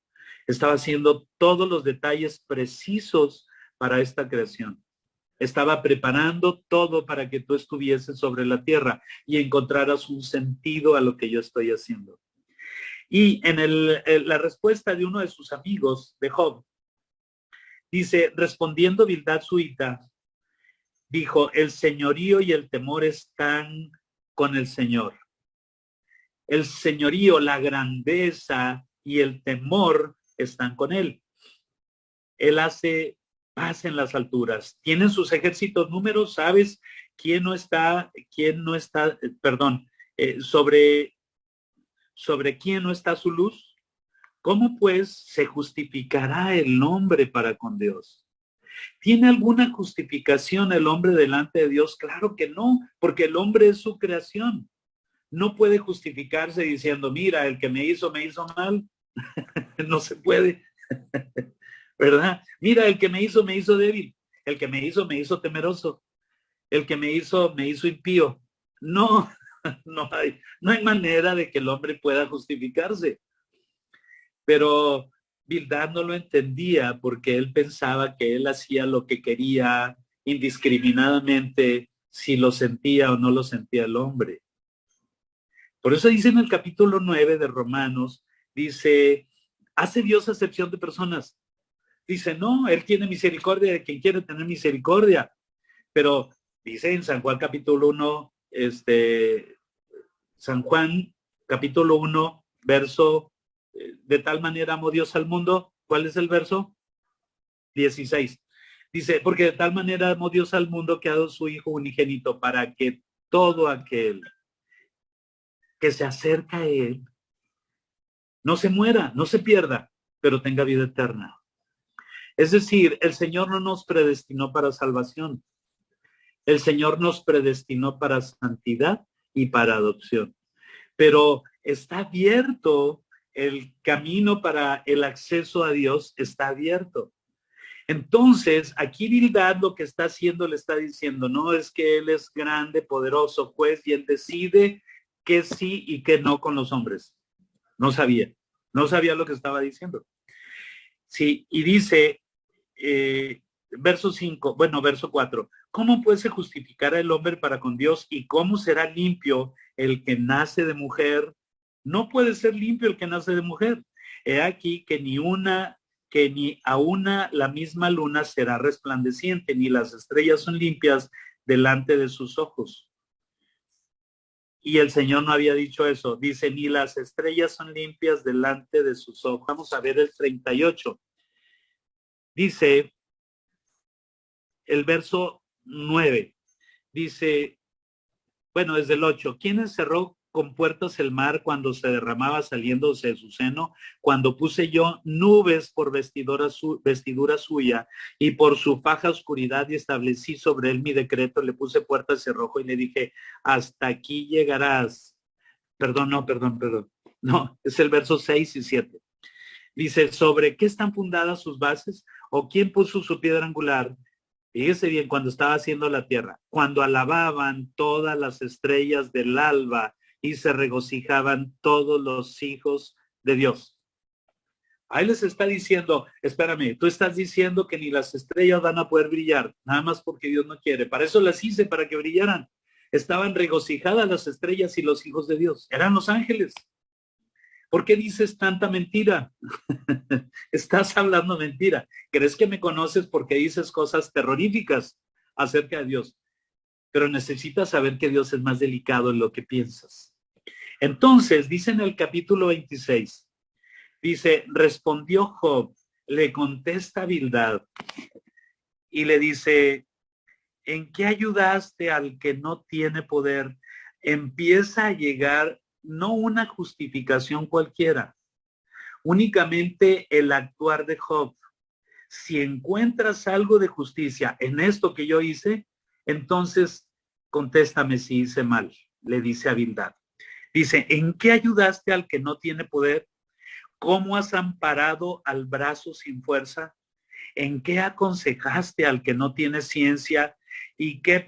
Estaba haciendo todos los detalles precisos para esta creación. Estaba preparando todo para que tú estuvieses sobre la tierra y encontraras un sentido a lo que yo estoy haciendo. Y en la respuesta de uno de sus amigos, de Job, dice, respondiendo Bildad suita, dijo, el señorío y el temor están con el Señor. El señorío, la grandeza y el temor están con él. Él hace paz en las alturas. Tienen sus ejércitos números, ¿sabes quién no está, sobre quién no está su luz? ¿Cómo pues se justificará el hombre para con Dios? ¿Tiene alguna justificación el hombre delante de Dios? Claro que no, porque el hombre es su creación. No puede justificarse diciendo, mira, el que me hizo mal. No se puede, ¿verdad? Mira, el que me hizo débil. El que me hizo temeroso. El que me hizo impío. No, no hay manera de que el hombre pueda justificarse. Pero Bildad no lo entendía porque él pensaba que él hacía lo que quería indiscriminadamente, si lo sentía o no lo sentía el hombre. Por eso dice en el capítulo 9 de Romanos, dice, ¿hace Dios acepción de personas? Dice, no, Él tiene misericordia de quien quiere tener misericordia. Pero dice en San Juan capítulo 1, San Juan capítulo 1, verso, de tal manera amó Dios al mundo. ¿Cuál es el verso? 16. Dice, porque de tal manera amó Dios al mundo que ha dado su Hijo unigénito para que todo aquel que se acerca a Él no se muera, no se pierda, pero tenga vida eterna. Es decir, el Señor no nos predestinó para salvación. El Señor nos predestinó para santidad y para adopción. Pero está abierto el camino para el acceso a Dios, está abierto. Entonces, aquí Bildad lo que está haciendo, le está diciendo, no es que Él es grande, poderoso, juez, y Él decide que sí y que no con los hombres. No sabía lo que estaba diciendo. Sí, y dice, verso 4, ¿cómo pues se justificará el hombre para con Dios y cómo será limpio el que nace de mujer? No puede ser limpio el que nace de mujer. He aquí que ni a una la misma luna será resplandeciente, ni las estrellas son limpias delante de sus ojos. Y el Señor no había dicho eso. Dice, ni las estrellas son limpias delante de sus ojos. Vamos a ver el 38. Dice el verso 9. Dice, bueno, desde el 8. ¿Quién encerró con puertas el mar cuando se derramaba saliéndose de su seno? Cuando puse yo nubes por vestidura suya y por su faja oscuridad y establecí sobre él mi decreto, le puse puertas y cerrojo y le dije, hasta aquí llegarás. Perdón. No, es el verso 6 y 7. Dice, ¿sobre qué están fundadas sus bases? ¿O quién puso su piedra angular? Fíjese bien, cuando estaba haciendo la tierra, cuando alababan todas las estrellas del alba y se regocijaban todos los hijos de Dios. Ahí les está diciendo, espérame, tú estás diciendo que ni las estrellas van a poder brillar, nada más porque Dios no quiere. Para eso las hice, para que brillaran. Estaban regocijadas las estrellas y los hijos de Dios. Eran los ángeles. ¿Por qué dices tanta mentira? Estás hablando mentira. ¿Crees que me conoces porque dices cosas terroríficas acerca de Dios? Pero necesitas saber que Dios es más delicado en lo que piensas. Entonces, dice en el capítulo 26, dice, respondió Job, le contesta Bildad y le dice, ¿en qué ayudaste al que no tiene poder? Empieza a llegar no una justificación cualquiera, únicamente el actuar de Job. Si encuentras algo de justicia en esto que yo hice, entonces contéstame si hice mal, le dice a Bildad. Dice, ¿en qué ayudaste al que no tiene poder? ¿Cómo has amparado al brazo sin fuerza? ¿En qué aconsejaste al que no tiene ciencia? ¿Y qué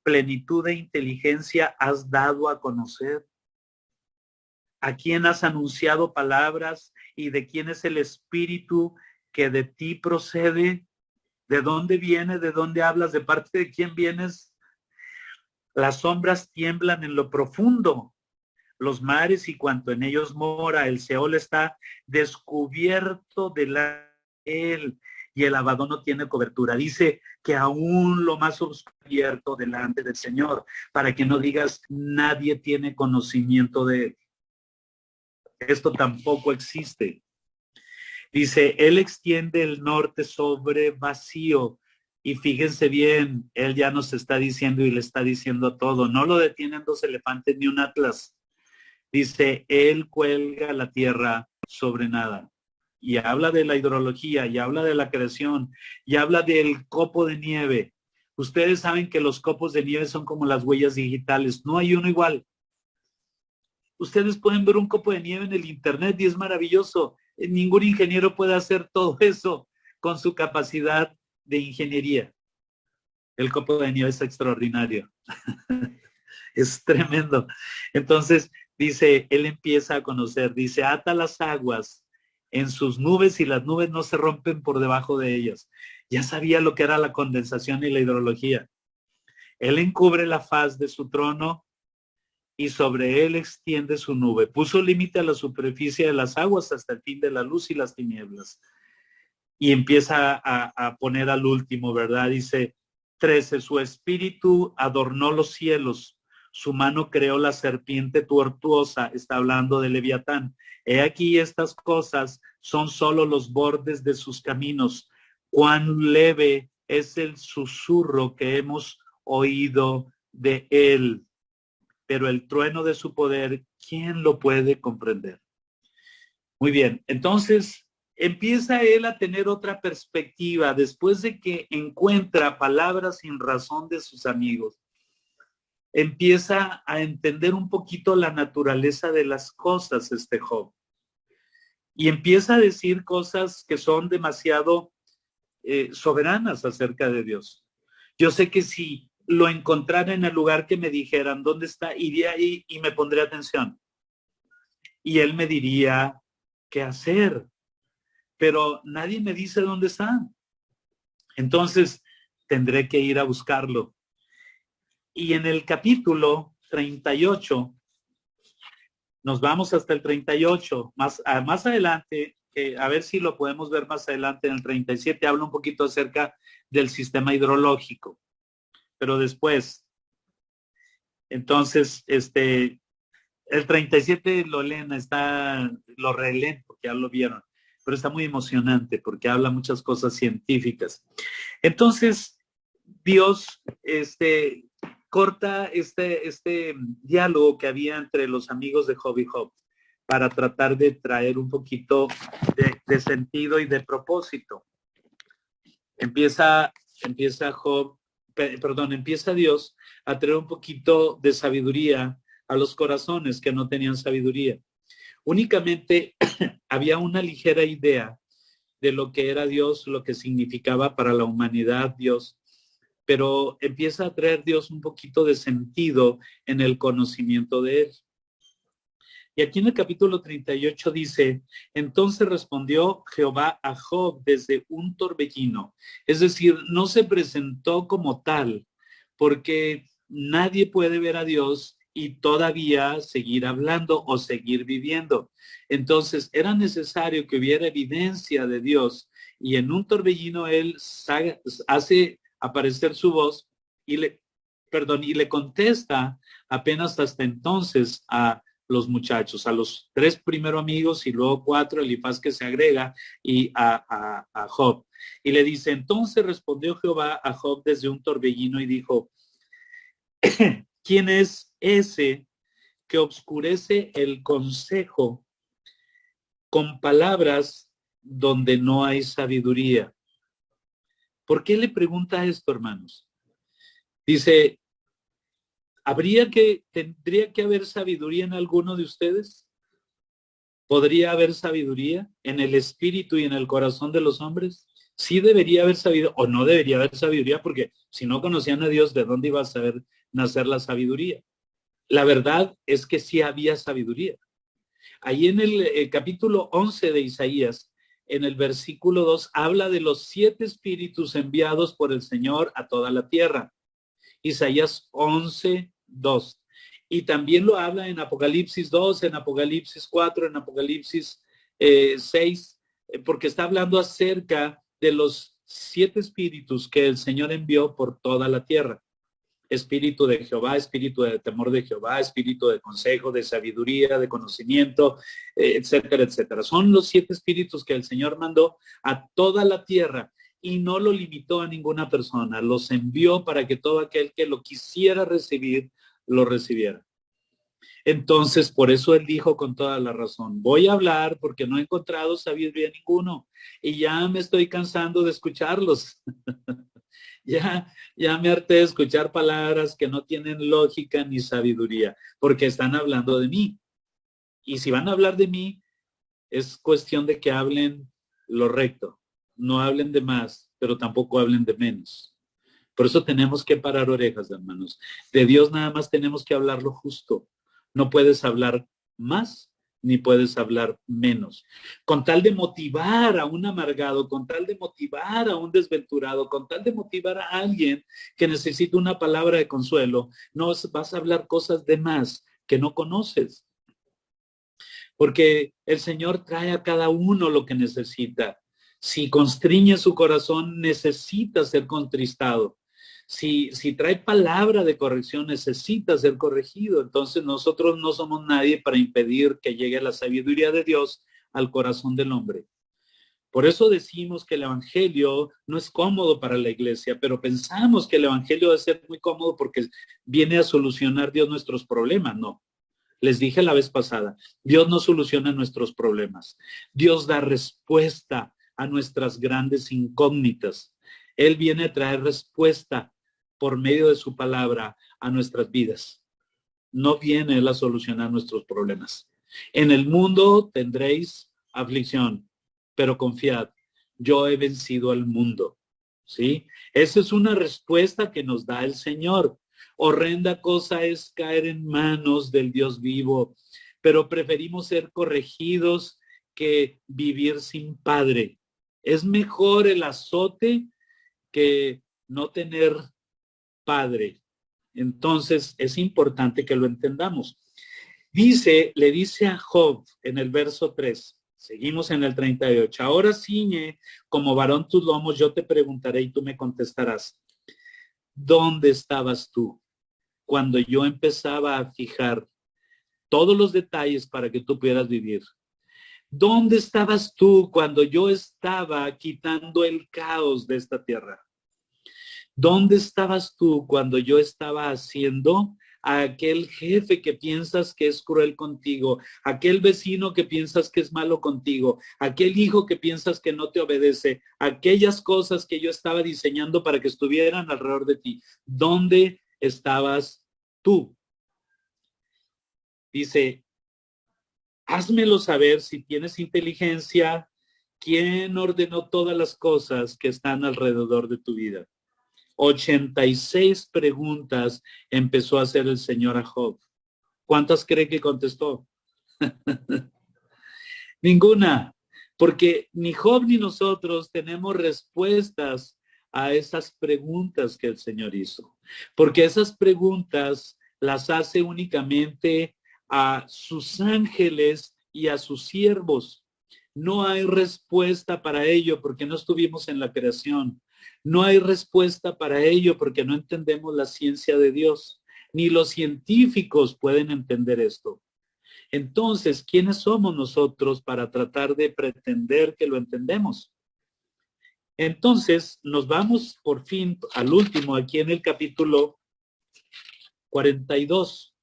plenitud de inteligencia has dado a conocer? ¿A quién has anunciado palabras y de quién es el espíritu que de ti procede? ¿De dónde viene? ¿De dónde hablas? ¿De parte de quién vienes? Las sombras tiemblan en lo profundo, los mares y cuanto en ellos mora, el Seol está descubierto de él y el abadón no tiene cobertura. Dice que aún lo más abierto delante del Señor, para que no digas nadie tiene conocimiento de él. Esto tampoco existe. Dice, él extiende el norte sobre vacío. Y fíjense bien, él ya nos está diciendo y le está diciendo todo. No lo detienen 2 elefantes ni un atlas. Dice, él cuelga la tierra sobre nada. y habla de la hidrología, y habla de la creación, y habla del copo de nieve. Ustedes saben que los copos de nieve son como las huellas digitales, no hay uno igual. Ustedes pueden ver un copo de nieve en el internet y es maravilloso. Ningún ingeniero puede hacer todo eso con su capacidad de ingeniería. El copo de nieve es extraordinario. Es tremendo. Entonces, dice, él empieza a conocer, dice, ata las aguas en sus nubes y las nubes no se rompen por debajo de ellas. Ya sabía lo que era la condensación y la hidrología. Él encubre la faz de su trono y sobre él extiende su nube. Puso límite a la superficie de las aguas hasta el fin de la luz y las tinieblas. Y empieza a poner al último, ¿verdad? Dice 13, su espíritu adornó los cielos, su mano creó la serpiente tortuosa, está hablando de Leviatán. He aquí estas cosas son solo los bordes de sus caminos. Cuán leve es el susurro que hemos oído de él. Pero el trueno de su poder, ¿quién lo puede comprender? Muy bien, entonces empieza él a tener otra perspectiva después de que encuentra palabras sin razón de sus amigos. Empieza a entender un poquito la naturaleza de las cosas, Job. Y empieza a decir cosas que son demasiado soberanas acerca de Dios. Yo sé que si lo encontrara en el lugar que me dijeran dónde está, iría ahí y me pondría atención. Y él me diría qué hacer, pero nadie me dice dónde está. Entonces tendré que ir a buscarlo. Y en el capítulo 38, nos vamos hasta el 38, más adelante, a ver si lo podemos ver más adelante, en el 37 habla un poquito acerca del sistema hidrológico, pero después, entonces, el 37 lo leen, lo releen porque ya lo vieron, pero está muy emocionante porque habla muchas cosas científicas. Entonces, Dios, corta este diálogo que había entre los amigos de Job y Job para tratar de traer un poquito de sentido y de propósito. Empieza Dios a traer un poquito de sabiduría a los corazones que no tenían sabiduría. Únicamente había una ligera idea de lo que era Dios, lo que significaba para la humanidad Dios, pero empieza a traer Dios un poquito de sentido en el conocimiento de él. Y aquí en el capítulo 38 dice, entonces respondió Jehová a Job desde un torbellino. Es decir, no se presentó como tal, porque nadie puede ver a Dios y todavía seguir hablando o seguir viviendo. Entonces era necesario que hubiera evidencia de Dios, y en un torbellino él hace aparecer su voz y le contesta apenas hasta entonces a los muchachos, a los 3 primeros amigos y luego 4, Elifaz que se agrega, y a Job. Y le dice, entonces respondió Jehová a Job desde un torbellino y dijo, ¿quién es ese que obscurece el consejo con palabras donde no hay sabiduría? ¿Por qué le pregunta esto, hermanos? Dice, ¿tendría que haber sabiduría en alguno de ustedes? ¿Podría haber sabiduría en el espíritu y en el corazón de los hombres? Sí debería haber sabiduría, o no debería haber sabiduría, porque si no conocían a Dios, ¿de dónde iba a saber nacer la sabiduría? La verdad es que sí había sabiduría. Ahí en el capítulo 11 de Isaías, en el versículo 2, habla de los 7 espíritus enviados por el Señor a toda la tierra. Isaías 11, 2. Y también lo habla en Apocalipsis 2, en Apocalipsis 4, en Apocalipsis 6, porque está hablando acerca de los 7 espíritus que el Señor envió por toda la tierra. Espíritu de Jehová, espíritu de temor de Jehová, espíritu de consejo, de sabiduría, de conocimiento, etcétera, etcétera. Son los 7 espíritus que el Señor mandó a toda la tierra y no lo limitó a ninguna persona. Los envió para que todo aquel que lo quisiera recibir, lo recibiera. Entonces, por eso él dijo con toda la razón, voy a hablar porque no he encontrado sabiduría ninguno y ya me estoy cansando de escucharlos. Ya me harté de escuchar palabras que no tienen lógica ni sabiduría, porque están hablando de mí. Y si van a hablar de mí, es cuestión de que hablen lo recto. No hablen de más, pero tampoco hablen de menos. Por eso tenemos que parar orejas, hermanos. De Dios nada más tenemos que hablar lo justo. No puedes hablar más ni puedes hablar menos. Con tal de motivar a un amargado, con tal de motivar a un desventurado, con tal de motivar a alguien que necesita una palabra de consuelo, no vas a hablar cosas de más que no conoces. Porque el Señor trae a cada uno lo que necesita. Si constriñe su corazón, necesita ser contristado. Si trae palabra de corrección, necesita ser corregido. Entonces nosotros no somos nadie para impedir que llegue la sabiduría de Dios al corazón del hombre. Por eso decimos que el Evangelio no es cómodo para la iglesia, pero pensamos que el Evangelio debe ser muy cómodo porque viene a solucionar Dios nuestros problemas. No. Les dije la vez pasada, Dios no soluciona nuestros problemas. Dios da respuesta a nuestras grandes incógnitas. Él viene a traer respuesta por medio de su palabra a nuestras vidas. No viene Él a solucionar nuestros problemas. En el mundo tendréis aflicción, pero confiad, yo he vencido al mundo. ¿Sí? Esa es una respuesta que nos da el Señor. Horrenda cosa es caer en manos del Dios vivo, pero preferimos ser corregidos que vivir sin padre. Es mejor el azote que no tener padre. Entonces es importante que lo entendamos. Le dice a Job en el verso 3, seguimos en el 38, ahora ciñe como varón tus lomos, yo te preguntaré y tú me contestarás, ¿dónde estabas tú cuando yo empezaba a fijar todos los detalles para que tú pudieras vivir? ¿Dónde estabas tú cuando yo estaba quitando el caos de esta tierra? ¿Dónde estabas tú cuando yo estaba haciendo a aquel jefe que piensas que es cruel contigo, aquel vecino que piensas que es malo contigo, aquel hijo que piensas que no te obedece, aquellas cosas que yo estaba diseñando para que estuvieran alrededor de ti? ¿Dónde estabas tú? Dice, házmelo saber si tienes inteligencia, ¿quién ordenó todas las cosas que están alrededor de tu vida? 86 preguntas empezó a hacer el Señor a Job. ¿Cuántas cree que contestó? Ninguna, porque ni Job ni nosotros tenemos respuestas a esas preguntas que el Señor hizo, porque esas preguntas las hace únicamente a sus ángeles y a sus siervos. No hay respuesta para ello porque no estuvimos en la creación. No hay respuesta para ello porque no entendemos la ciencia de Dios. Ni los científicos pueden entender esto. Entonces, ¿quiénes somos nosotros para tratar de pretender que lo entendemos? Entonces, nos vamos por fin al último, aquí en el capítulo 42,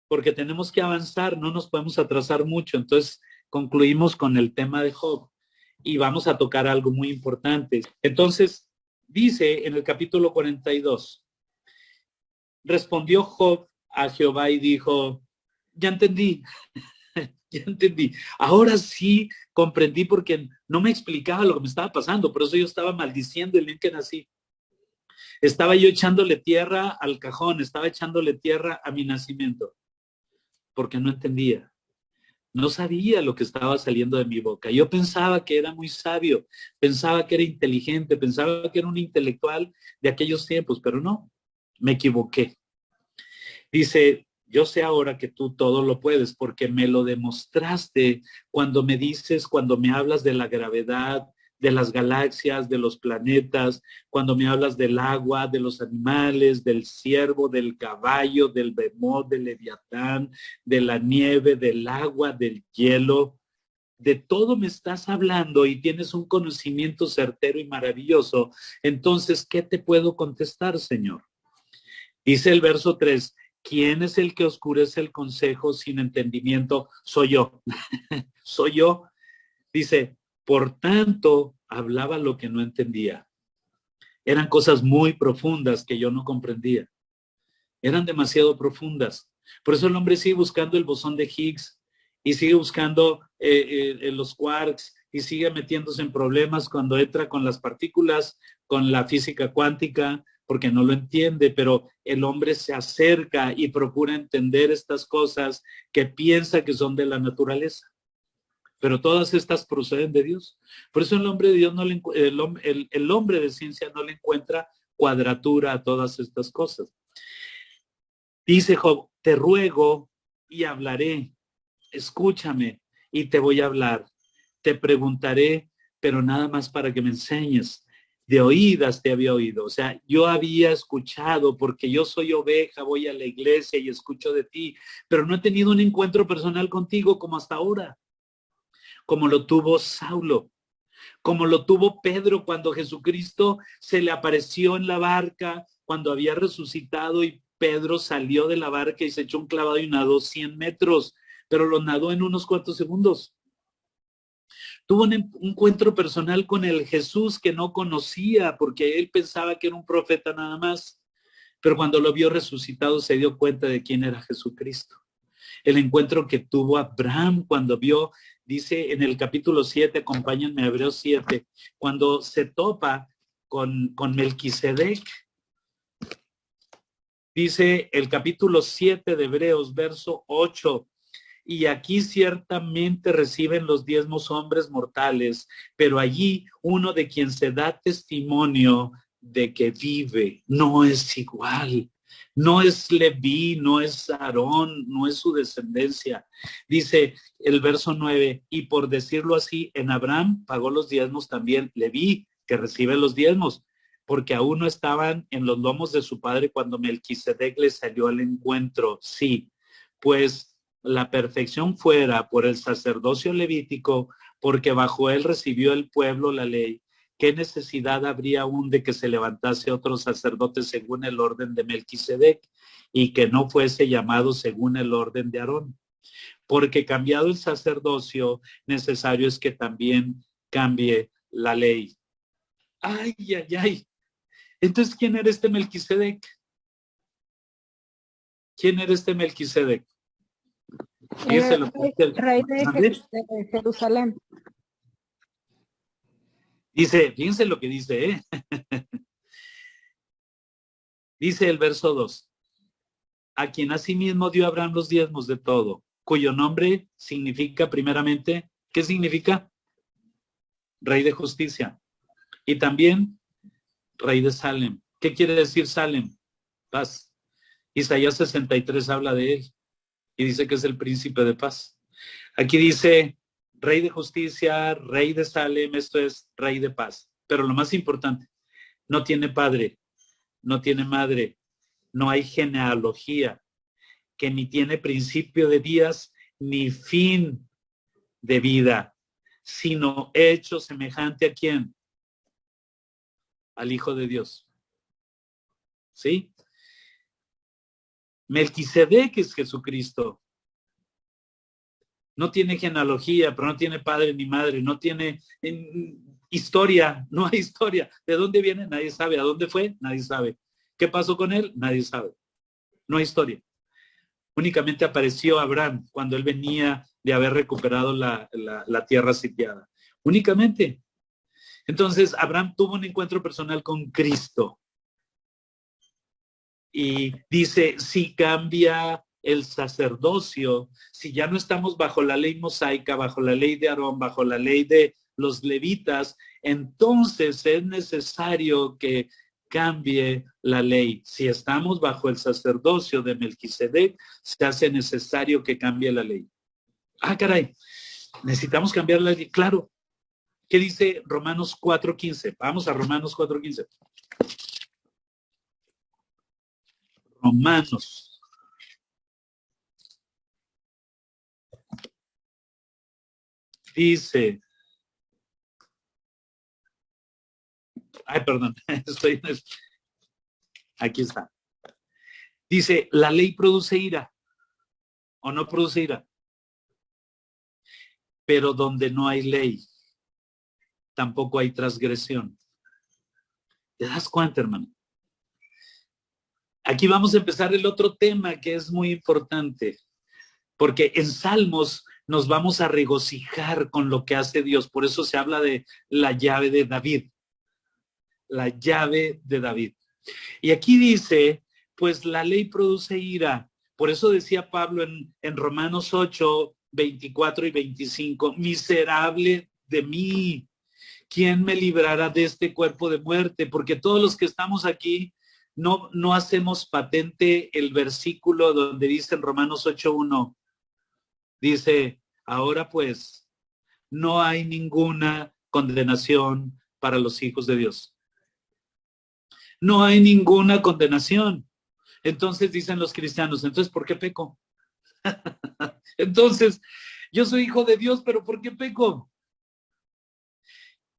porque tenemos que avanzar, no nos podemos atrasar mucho. Entonces, concluimos con el tema de Job y vamos a tocar algo muy importante. Entonces, dice en el capítulo 42, respondió Job a Jehová y dijo, ya entendí, ya entendí. Ahora sí comprendí porque no me explicaba lo que me estaba pasando, por eso yo estaba maldiciendo el día que nací. Estaba yo echándole tierra al cajón, estaba echándole tierra a mi nacimiento, porque no entendía. No sabía lo que estaba saliendo de mi boca. Yo pensaba que era muy sabio, pensaba que era inteligente, pensaba que era un intelectual de aquellos tiempos, pero no, me equivoqué. Dice, yo sé ahora que tú todo lo puedes porque me lo demostraste cuando me dices, cuando me hablas de la gravedad, de las galaxias, de los planetas, cuando me hablas del agua, de los animales, del ciervo, del caballo, del behemoth, del leviatán, de la nieve, del agua, del hielo. De todo me estás hablando y tienes un conocimiento certero y maravilloso. Entonces, ¿qué te puedo contestar, Señor? Dice el verso 3, ¿Quién es el que oscurece el consejo sin entendimiento? Soy yo. Soy yo. Dice, por tanto, hablaba lo que no entendía. Eran cosas muy profundas que yo no comprendía. Eran demasiado profundas. Por eso el hombre sigue buscando el bosón de Higgs y sigue buscando los quarks y sigue metiéndose en problemas cuando entra con las partículas, con la física cuántica, porque no lo entiende, pero el hombre se acerca y procura entender estas cosas que piensa que son de la naturaleza. Pero todas estas proceden de Dios. Por eso el hombre de Dios no le, el hombre de ciencia no le encuentra cuadratura a todas estas cosas. Dice Job, te ruego y hablaré, escúchame y te voy a hablar. Te preguntaré, pero nada más para que me enseñes. De oídas te había oído. O sea, yo había escuchado porque yo soy oveja, voy a la iglesia y escucho de ti, pero no he tenido un encuentro personal contigo como hasta ahora, como lo tuvo Saulo, como lo tuvo Pedro cuando Jesucristo se le apareció en la barca, cuando había resucitado y Pedro salió de la barca y se echó un clavado y nadó 100 metros, pero lo nadó en unos cuantos segundos. Tuvo un encuentro personal con el Jesús que no conocía porque él pensaba que era un profeta nada más, pero cuando lo vio resucitado se dio cuenta de quién era Jesucristo. El encuentro que tuvo Abraham cuando vio, dice en el capítulo 7, acompáñenme a Hebreos 7, cuando se topa con Melquisedec. Dice el capítulo 7 de Hebreos, verso 8, y aquí ciertamente reciben los diezmos hombres mortales, pero allí uno de quien se da testimonio de que vive no es igual. No es Leví, no es Aarón, no es su descendencia. Dice el verso 9, y por decirlo así, en Abraham pagó los diezmos también Leví, que recibe los diezmos, porque aún no estaban en los lomos de su padre cuando Melquisedec le salió al encuentro. Sí, pues la perfección fuera por el sacerdocio levítico, porque bajo él recibió el pueblo la ley. ¿Qué necesidad habría aún de que se levantase otro sacerdote según el orden de Melquisedec y que no fuese llamado según el orden de Aarón? Porque cambiado el sacerdocio, necesario es que también cambie la ley. Ay, ay, ay. Entonces, ¿quién era este Melquisedec? ¿Quién era este Melquisedec? Rey de Jerusalén. Dice, fíjense lo que dice, ¿eh? Dice el verso 2, a quien asimismo dio Abraham los diezmos de todo, cuyo nombre significa primeramente, ¿qué significa? Rey de justicia. Y también rey de Salem. ¿Qué quiere decir Salem? Paz. Isaías 63 habla de él y dice que es el príncipe de paz. Aquí dice rey de justicia, rey de Salem, esto es rey de paz. Pero lo más importante, no tiene padre, no tiene madre, no hay genealogía, que ni tiene principio de días ni fin de vida, sino hecho semejante a quién? Al Hijo de Dios. ¿Sí? Melquisedec es Jesucristo. No tiene genealogía, pero no tiene padre ni madre, no tiene historia, no hay historia. ¿De dónde viene? Nadie sabe. ¿A dónde fue? Nadie sabe. ¿Qué pasó con él? Nadie sabe. No hay historia. Únicamente apareció Abraham cuando él venía de haber recuperado la tierra sitiada. Únicamente. Entonces, Abraham tuvo un encuentro personal con Cristo. Y dice, si cambia el sacerdocio, si ya no estamos bajo la ley mosaica, bajo la ley de Aarón, bajo la ley de los levitas, entonces es necesario que cambie la ley. Si estamos bajo el sacerdocio de Melquisedec, se hace necesario que cambie la ley. Ah, caray, necesitamos cambiar la ley. Claro. ¿Qué dice Romanos 4:15? Vamos a Romanos 4:15. Romanos. Dice, ay, perdón, aquí está. Dice, la ley produce ira o no produce ira, pero donde no hay ley, tampoco hay transgresión. ¿Te das cuenta, hermano? Aquí vamos a empezar el otro tema que es muy importante, porque en Salmos nos vamos a regocijar con lo que hace Dios. Por eso se habla de la llave de David. La llave de David. Y aquí dice, pues la ley produce ira. Por eso decía Pablo en Romanos 8, 24 y 25, miserable de mí, ¿quién me librará de este cuerpo de muerte? Porque todos los que estamos aquí no hacemos patente el versículo donde dice en Romanos 8:1, dice, ahora pues, no hay ninguna condenación para los hijos de Dios. No hay ninguna condenación. Entonces dicen los cristianos, entonces, ¿por qué peco? Entonces, yo soy hijo de Dios, pero ¿por qué peco?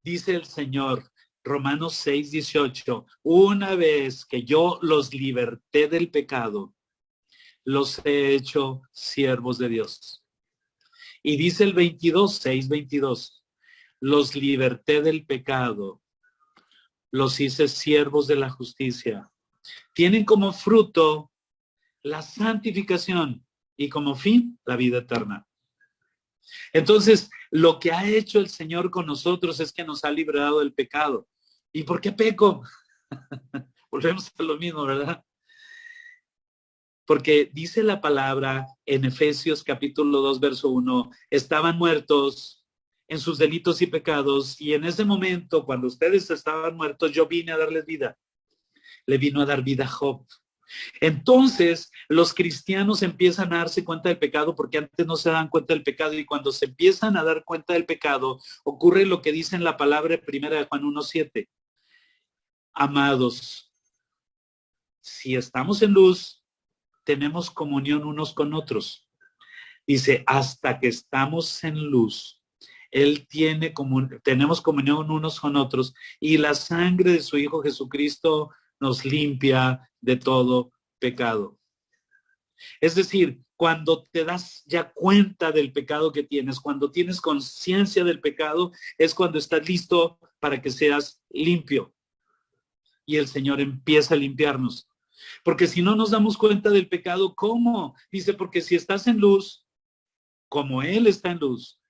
Dice el Señor, Romanos 6:18, una vez que yo los liberté del pecado, los he hecho siervos de Dios. Y dice el 6:22, los liberté del pecado, los hice siervos de la justicia. Tienen como fruto la santificación y como fin la vida eterna. Entonces, lo que ha hecho el Señor con nosotros es que nos ha librado del pecado. ¿Y por qué peco? Volvemos a lo mismo, ¿verdad? Porque dice la palabra en Efesios capítulo 2, verso 1, estaban muertos en sus delitos y pecados, y en ese momento, cuando ustedes estaban muertos, yo vine a darles vida. Le vino a dar vida a Job. Entonces, los cristianos empiezan a darse cuenta del pecado porque antes no se dan cuenta del pecado, y cuando se empiezan a dar cuenta del pecado, ocurre lo que dice en la palabra primera de Juan 1:7. Amados, si estamos en luz, tenemos comunión unos con otros. Dice, hasta que estamos en luz, tenemos comunión unos con otros, y la sangre de su Hijo Jesucristo nos limpia de todo pecado. Es decir, cuando te das ya cuenta del pecado que tienes, cuando tienes conciencia del pecado, es cuando estás listo para que seas limpio. Y el Señor empieza a limpiarnos. Porque si no nos damos cuenta del pecado, ¿cómo? Dice, porque si estás en luz, como Él está en luz,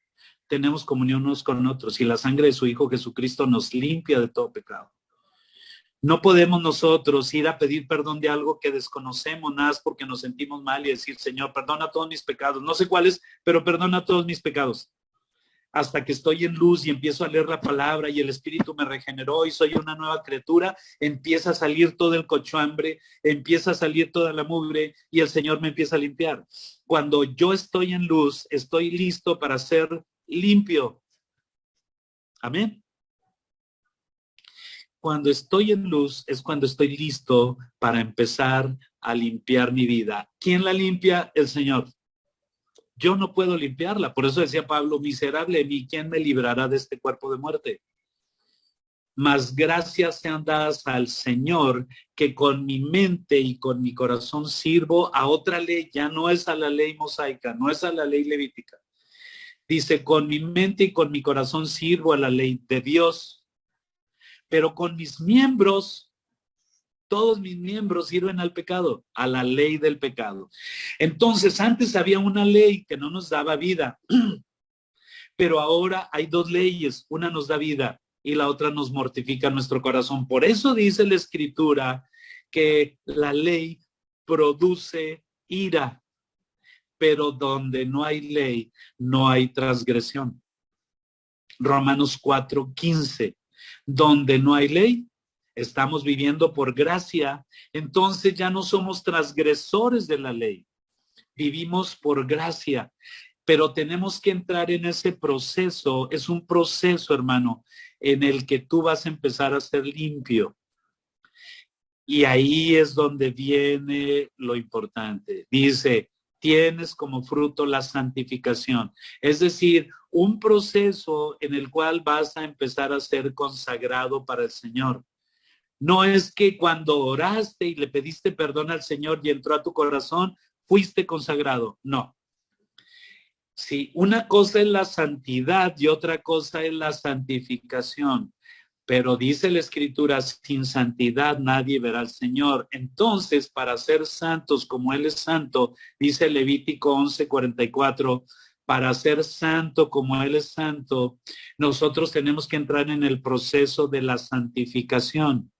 tenemos comunión unos con otros, y la sangre de su Hijo Jesucristo nos limpia de todo pecado. No podemos nosotros ir a pedir perdón de algo que desconocemos, nada más porque nos sentimos mal, y decir, Señor, perdona todos mis pecados. No sé cuáles, pero perdona todos mis pecados. Hasta que estoy en luz y empiezo a leer la palabra y el Espíritu me regeneró y soy una nueva criatura, empieza a salir todo el cochambre, empieza a salir toda la mugre, y el Señor me empieza a limpiar. Cuando yo estoy en luz, estoy listo para ser limpio. Amén. Cuando estoy en luz es cuando estoy listo para empezar a limpiar mi vida. ¿Quién la limpia? El Señor. Yo no puedo limpiarla. Por eso decía Pablo, miserable de mí, ¿quién me librará de este cuerpo de muerte? Mas gracias sean dadas al Señor, que con mi mente y con mi corazón sirvo a otra ley. Ya no es a la ley mosaica, no es a la ley levítica. Dice, con mi mente y con mi corazón sirvo a la ley de Dios, pero con mis miembros, todos mis miembros sirven al pecado, a la ley del pecado. Entonces, antes había una ley que no nos daba vida, pero ahora hay dos leyes, una nos da vida y la otra nos mortifica nuestro corazón. Por eso dice la Escritura que la ley produce ira, pero donde no hay ley, no hay transgresión. Romanos 4:15, donde no hay ley, estamos viviendo por gracia, entonces ya no somos transgresores de la ley, vivimos por gracia, pero tenemos que entrar en ese proceso. Es un proceso, hermano, en el que tú vas a empezar a ser limpio. Y ahí es donde viene lo importante. Dice, tienes como fruto la santificación. Es decir, un proceso en el cual vas a empezar a ser consagrado para el Señor. No es que cuando oraste y le pediste perdón al Señor y entró a tu corazón, fuiste consagrado. No. Sí, una cosa es la santidad y otra cosa es la santificación. Pero dice la Escritura, sin santidad nadie verá al Señor. Entonces, para ser santos como Él es santo, dice Levítico 11:44, para ser santo como Él es santo, nosotros tenemos que entrar en el proceso de la santificación.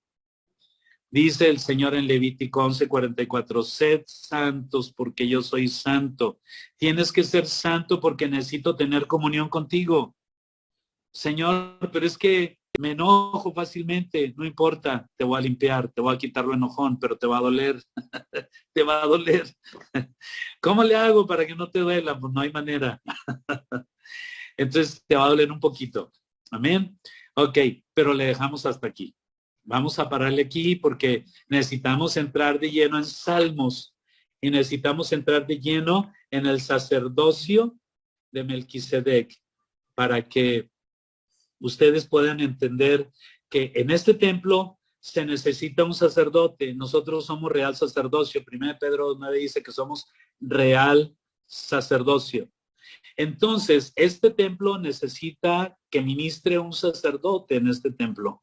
Dice el Señor en Levítico 11:44, sed santos porque yo soy santo. Tienes que ser santo porque necesito tener comunión contigo. Señor, pero es que me enojo fácilmente, no importa, te voy a limpiar, te voy a quitar lo enojón, pero te va a doler, te va a doler. ¿Cómo le hago para que no te duela? Pues no hay manera. Entonces te va a doler un poquito. Amén. Ok, pero le dejamos hasta aquí. Vamos a pararle aquí porque necesitamos entrar de lleno en Salmos y necesitamos entrar de lleno en el sacerdocio de Melquisedec para que ustedes puedan entender que en este templo se necesita un sacerdote. Nosotros somos real sacerdocio. 1 Pedro 9 dice que somos real sacerdocio. Entonces, este templo necesita que ministre un sacerdote en este templo.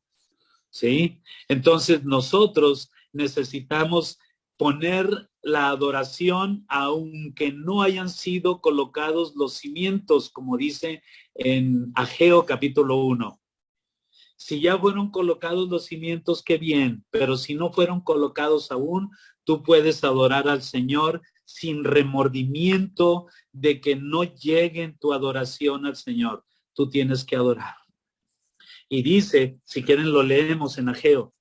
¿Sí? Entonces, nosotros necesitamos poner la adoración, aunque no hayan sido colocados los cimientos, como dice en Ageo capítulo 1. Si ya fueron colocados los cimientos, qué bien, pero si no fueron colocados aún, tú puedes adorar al Señor sin remordimiento de que no llegue en tu adoración al Señor. Tú tienes que adorar. Y dice, si quieren lo leemos en Ageo,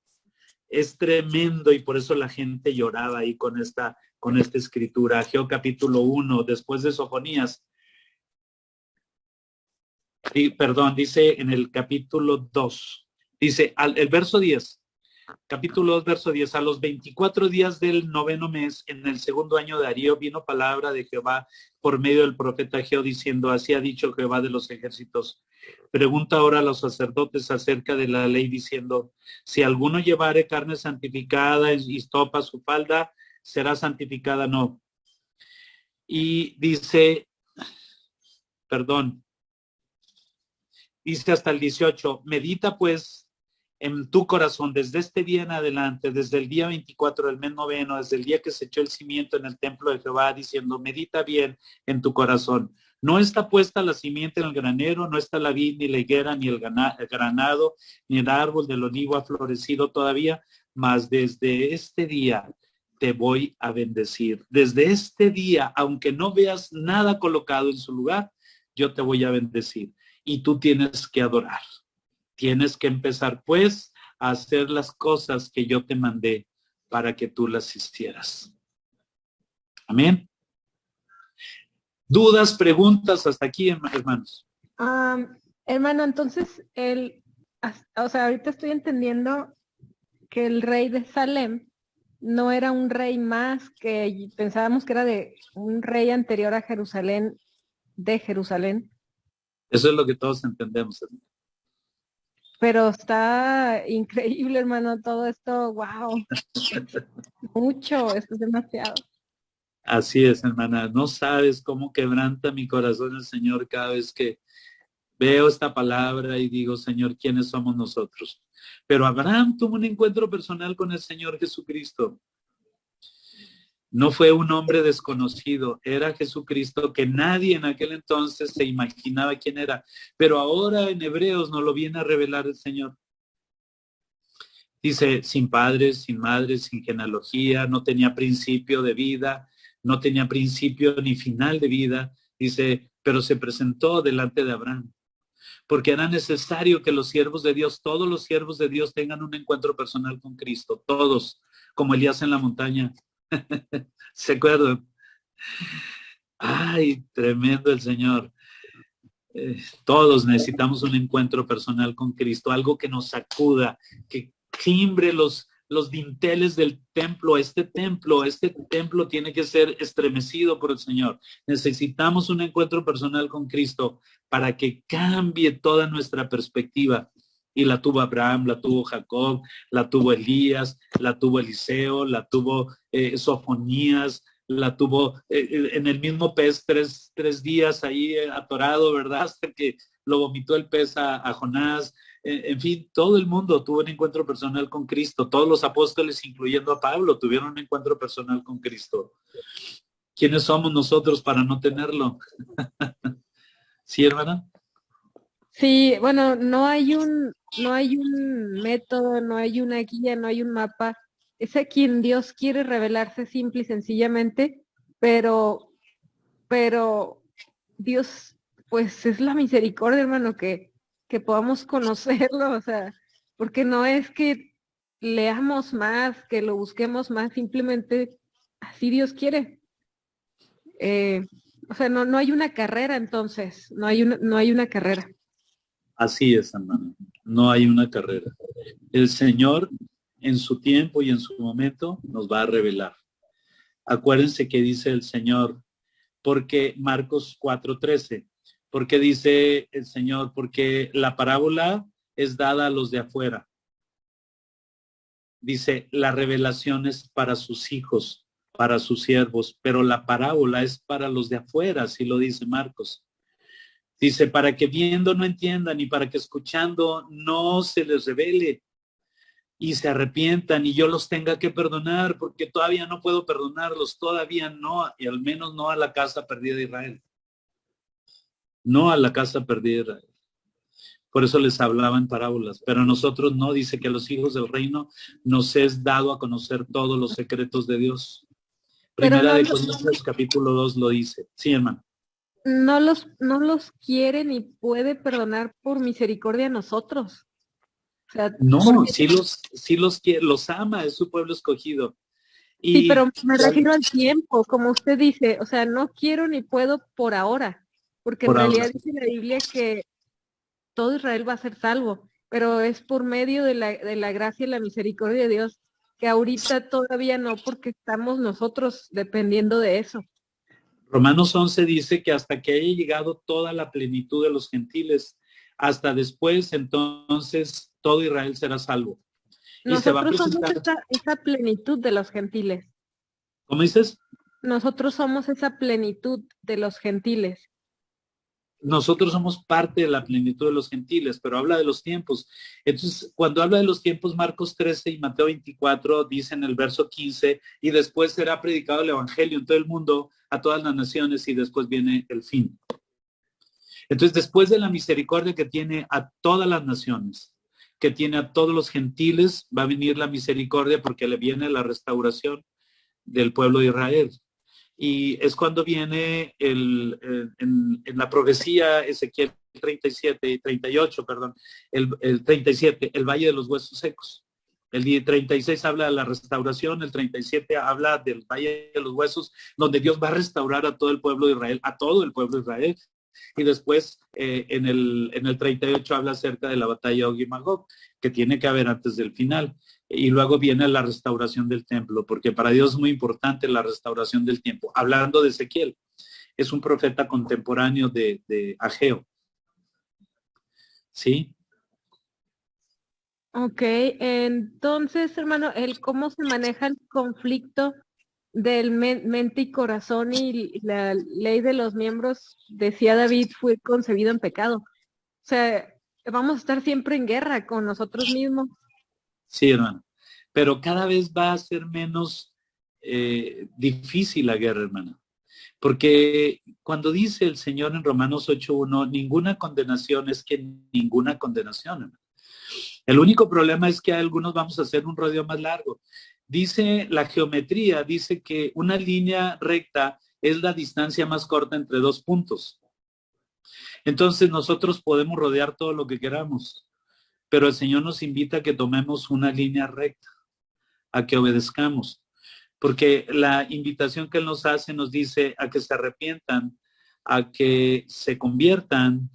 es tremendo y por eso la gente lloraba ahí con esta escritura. Ageo capítulo 1, después de Sofonías. Dice en el capítulo 2, dice el verso 10, capítulo 2, verso 10, a los 24 días del 9º mes, en el segundo año de Darío, vino palabra de Jehová por medio del profeta Ageo diciendo, así ha dicho Jehová de los ejércitos. Pregunta ahora a los sacerdotes acerca de la ley diciendo, si alguno llevare carne santificada y topa su falda, será santificada, no. Y dice hasta el 18, medita pues en tu corazón desde este día en adelante, desde el día 24 del mes noveno, desde el día que se echó el cimiento en el templo de Jehová, diciendo, medita bien en tu corazón. No está puesta la simiente en el granero, no está la vid, ni la higuera, ni el granado, ni el árbol del olivo ha florecido todavía, mas desde este día te voy a bendecir. Desde este día, aunque no veas nada colocado en su lugar, yo te voy a bendecir. Y tú tienes que adorar. Tienes que empezar, pues, a hacer las cosas que yo te mandé para que tú las hicieras. Amén. ¿Dudas, preguntas hasta aquí, hermanos? Hermano, entonces, ahorita estoy entendiendo que el rey de Salem no era un rey más que pensábamos que era de un rey anterior a Jerusalén, de Jerusalén. Eso es lo que todos entendemos, hermano. Pero está increíble, hermano, todo esto, wow. Mucho, esto es demasiado. Así es, hermana. No sabes cómo quebranta mi corazón el Señor cada vez que veo esta palabra y digo, Señor, ¿quiénes somos nosotros? Pero Abraham tuvo un encuentro personal con el Señor Jesucristo. No fue un hombre desconocido, era Jesucristo que nadie en aquel entonces se imaginaba quién era. Pero ahora en Hebreos nos lo viene a revelar el Señor. Dice, sin padres, sin madres, sin genealogía, no tenía principio de vida, no tenía principio ni final de vida. Dice, pero se presentó delante de Abraham. Porque era necesario que los siervos de Dios, todos los siervos de Dios tengan un encuentro personal con Cristo, todos, como Elías en la montaña. ¿Se acuerdan? Ay, tremendo el Señor. Todos necesitamos un encuentro personal con Cristo, algo que nos sacuda, que timbre los dinteles del templo. Este templo tiene que ser estremecido por el Señor. Necesitamos un encuentro personal con Cristo para que cambie toda nuestra perspectiva. Y la tuvo Abraham, la tuvo Jacob, la tuvo Elías, la tuvo Eliseo, la tuvo Sofonías, la tuvo en el mismo pez tres días ahí atorado, ¿verdad? Hasta que lo vomitó el pez a Jonás. En fin, todo el mundo tuvo un encuentro personal con Cristo. Todos los apóstoles, incluyendo a Pablo, tuvieron un encuentro personal con Cristo. ¿Quiénes somos nosotros para no tenerlo? ¿Sí, hermana? Sí, bueno, no hay un método, no hay una guía, no hay un mapa. Es a quien Dios quiere revelarse simple y sencillamente, pero, pero Dios, pues es la misericordia, hermano, que podamos conocerlo, o sea, porque no es que leamos más, que lo busquemos más, simplemente así Dios quiere. Eh, o sea, no hay una carrera entonces, no hay una carrera. Así es, hermano. No hay una carrera. El Señor, en su tiempo y en su momento, nos va a revelar. Acuérdense que dice el Señor, porque Marcos 4:13, porque dice el Señor, porque la parábola es dada a los de afuera. Dice, la revelación es para sus hijos, para sus siervos, pero la parábola es para los de afuera, así lo dice Marcos. Dice, para que viendo no entiendan y para que escuchando no se les revele y se arrepientan y yo los tenga que perdonar, porque todavía no puedo perdonarlos, todavía no, y al menos no a la casa perdida de Israel. No a la casa perdida de Israel. Por eso les hablaba en parábolas, pero a nosotros no, dice que a los hijos del reino nos es dado a conocer todos los secretos de Dios. Pero Primera de Corintios capítulo 2 lo dice. Sí, hermano. no los quiere ni puede perdonar por misericordia a nosotros. O sea, No, porque, sí los quiere, los ama, es su pueblo escogido. sí, Y pero me refiero al tiempo, como usted dice, o sea, no quiero ni puedo por ahora, porque en por ahora. realidad dice la Biblia que todo Israel va a ser salvo, pero es por medio de de la gracia y la misericordia de Dios, que ahorita todavía no, porque estamos nosotros dependiendo de eso. Romanos 11 dice que hasta que haya llegado toda la plenitud de los gentiles, hasta después entonces todo Israel será salvo. Y se va a Nosotros somos presentar, esa plenitud de los gentiles. ¿cómo dices? Nosotros somos esa plenitud de los gentiles. Nosotros somos parte de la plenitud de los gentiles, pero habla de los tiempos. Entonces, cuando habla de los tiempos, Marcos 13 y Mateo 24 dicen el verso 15, y después será predicado el evangelio en todo el mundo, a todas las naciones, y después viene el fin. Entonces, después de la misericordia que tiene a todas las naciones, que tiene a todos los gentiles, va a venir la misericordia porque le viene la restauración del pueblo de Israel. Y es cuando viene en la profecía Ezequiel 37 y 38, perdón, el 37, el Valle de los Huesos Secos. El 36 habla de la restauración, el 37 habla del Valle de los Huesos, donde Dios va a restaurar a todo el pueblo de Israel, a todo el pueblo de Israel. Y después en el 38 habla acerca de la batalla de Og y Magog, que tiene que haber antes del final. Y luego viene la restauración del templo, porque para Dios es muy importante la restauración del tiempo. Hablando de Ezequiel, es un profeta contemporáneo de Ageo. ¿Sí? Ok, entonces, hermano, el cómo se maneja el conflicto del mente y corazón y la ley de los miembros, decía David, fue concebido en pecado. O sea, vamos a estar siempre en guerra con nosotros mismos. Sí, hermano. Pero cada vez va a ser menos difícil la guerra, hermano. Porque cuando dice el Señor en Romanos 8:1, ninguna condenación es que ninguna condenación, hermano. El único problema es que algunos vamos a hacer un rodeo más largo. Dice la geometría, dice que una línea recta es la distancia más corta entre dos puntos. Entonces nosotros podemos rodear todo lo que queramos, pero el Señor nos invita a que tomemos una línea recta, a que obedezcamos, porque la invitación que Él nos hace nos dice a que se arrepientan, a que se conviertan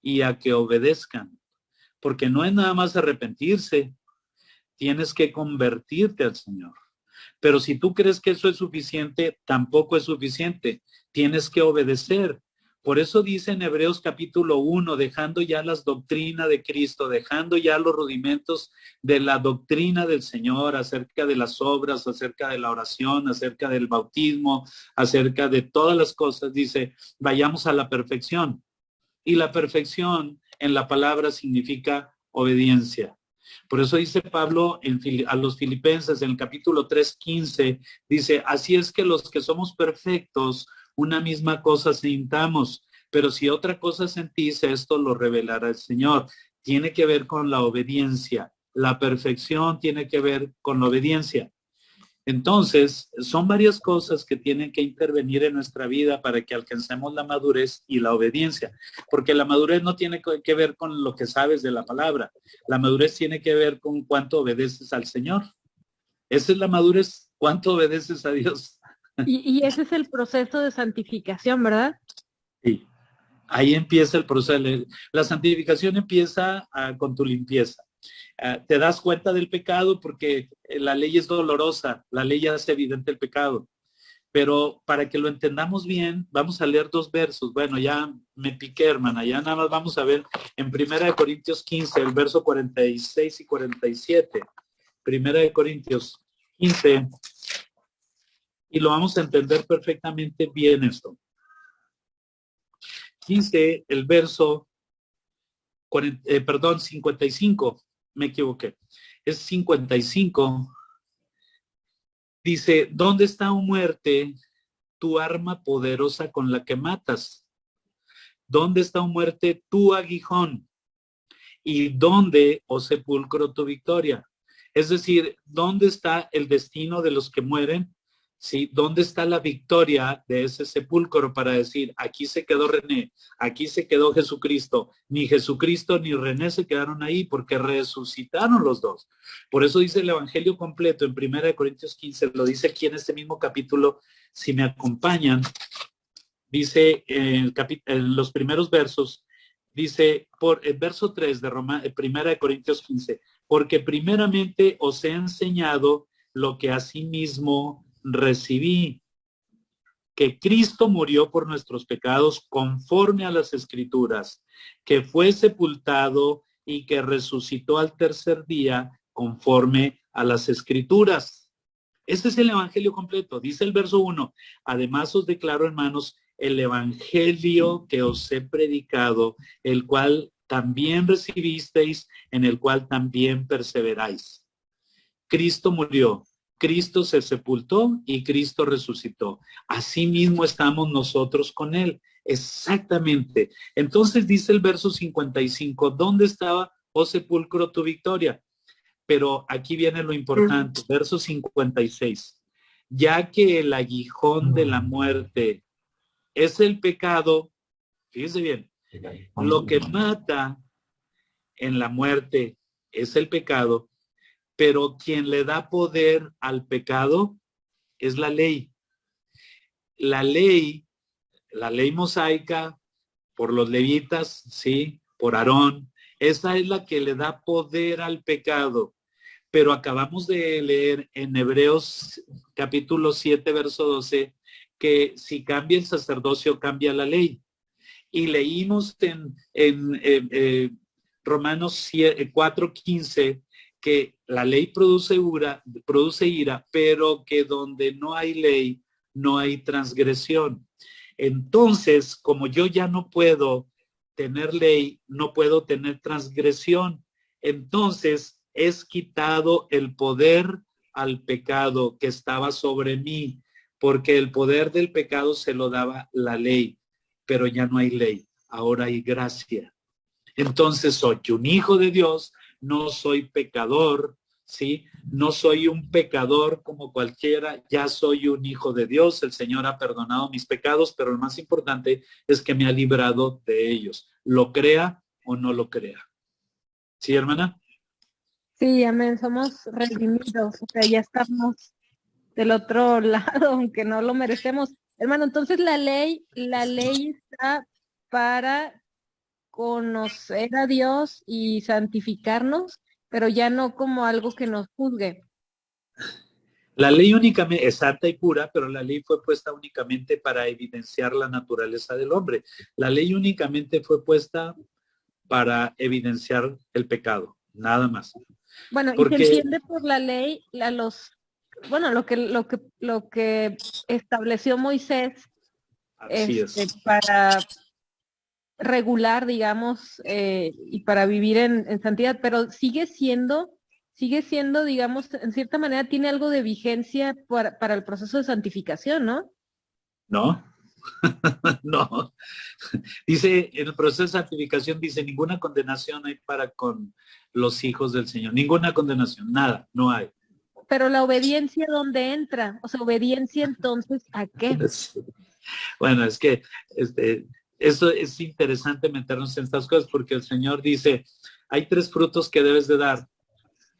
y a que obedezcan, porque no es nada más arrepentirse, tienes que convertirte al Señor. Pero si tú crees que eso es suficiente, tampoco es suficiente. Tienes que obedecer, Por eso dice en Hebreos capítulo 1, dejando ya las doctrinas de Cristo, dejando ya los rudimentos de la doctrina del Señor acerca de las obras, acerca de la oración, acerca del bautismo, acerca de todas las cosas, dice, vayamos a la perfección. Y la perfección en la palabra significa obediencia. Por eso dice Pablo a los filipenses en el capítulo 3:15, dice, así es que los que somos perfectos, una misma cosa sintamos, pero si otra cosa sentís, esto lo revelará el Señor. Tiene que ver con la obediencia. La perfección tiene que ver con la obediencia. Entonces, son varias cosas que tienen que intervenir en nuestra vida para que alcancemos la madurez y la obediencia, porque la madurez no tiene que ver con lo que sabes de la palabra, la madurez tiene que ver con cuánto obedeces al Señor. Esa es la madurez, cuánto obedeces a Dios. Y ese es el proceso de santificación, ¿verdad? Sí, ahí empieza el proceso. La santificación empieza con tu limpieza. Te das cuenta del pecado porque la ley es dolorosa, la ley hace evidente el pecado. Pero para que lo entendamos bien, vamos a leer 2 versos. Bueno, ya me piqué, hermana, ya nada más vamos a ver en 1 Corintios 15, el verso 46 y 47. 1 Corintios 15, y lo vamos a entender perfectamente bien esto. 15, el verso 55, me equivoqué. Es 55. Dice, ¿dónde está, oh muerte, tu arma poderosa con la que matas? ¿Dónde está, oh muerte, tu aguijón? ¿Y dónde, oh sepulcro, tu victoria? Es decir, ¿dónde está el destino de los que mueren? ¿Sí? ¿Dónde está la victoria de ese sepulcro para decir, aquí se quedó René, aquí se quedó Jesucristo? Ni Jesucristo ni René se quedaron ahí porque resucitaron los dos. Por eso dice el Evangelio completo en 1 Corintios 15, lo dice aquí en este mismo capítulo, si me acompañan, dice en los primeros versos, dice por el verso 3 de 1 Corintios 15, porque primeramente os he enseñado lo que asimismo recibí, que Cristo murió por nuestros pecados conforme a las Escrituras, que fue sepultado y que resucitó al tercer día conforme a las Escrituras. Este es el Evangelio completo. Dice el verso 1, además os declaro, hermanos, el Evangelio que os he predicado, el cual también recibisteis, en el cual también perseveráis. Cristo murió, Cristo se sepultó y Cristo resucitó. Asimismo estamos nosotros con él. Exactamente. Entonces dice el verso 55, ¿dónde estaba, oh sepulcro, tu victoria? Pero aquí viene lo importante, verso 56. Ya que el aguijón de la muerte es el pecado, fíjese bien, lo que mata en la muerte es el pecado, pero quien le da poder al pecado es la ley. La ley, la ley mosaica por los levitas, sí, por Aarón, esa es la que le da poder al pecado. Pero acabamos de leer en Hebreos capítulo 7, verso 12, que si cambia el sacerdocio, cambia la ley. Y leímos en Romanos 4:15 que la ley produce ira, pero que donde no hay ley, no hay transgresión. Entonces, como yo ya no puedo tener ley, no puedo tener transgresión. Entonces, es quitado el poder al pecado que estaba sobre mí, porque el poder del pecado se lo daba la ley, pero ya no hay ley, ahora hay gracia. Entonces soy un hijo de Dios, no soy pecador, ¿sí? No soy un pecador como cualquiera, ya soy un hijo de Dios, el Señor ha perdonado mis pecados, pero lo más importante es que me ha librado de ellos, lo crea o no lo crea. ¿Sí, hermana? Sí, amén, somos redimidos, o sea, ya estamos del otro lado, aunque no lo merecemos. Hermano, entonces la ley está para conocer a Dios y santificarnos, pero ya no como algo que nos juzgue. La ley únicamente es santa y pura, pero la ley fue puesta únicamente para evidenciar la naturaleza del hombre. La ley únicamente fue puesta para evidenciar el pecado, nada más. Bueno, y se Porque entiende por la ley bueno, lo que estableció Moisés así es. para regular, digamos, y para vivir en santidad, pero sigue siendo, digamos, en cierta manera tiene algo de vigencia para el proceso de santificación, ¿no? No, no. Dice, en el proceso de santificación dice, ninguna condenación hay para con los hijos del Señor. Ninguna condenación, nada, no hay. Pero la obediencia, ¿dónde entra? O sea, obediencia entonces, ¿a qué? Bueno, es que eso es interesante meternos en estas cosas porque el Señor dice, hay 3 frutos que debes de dar.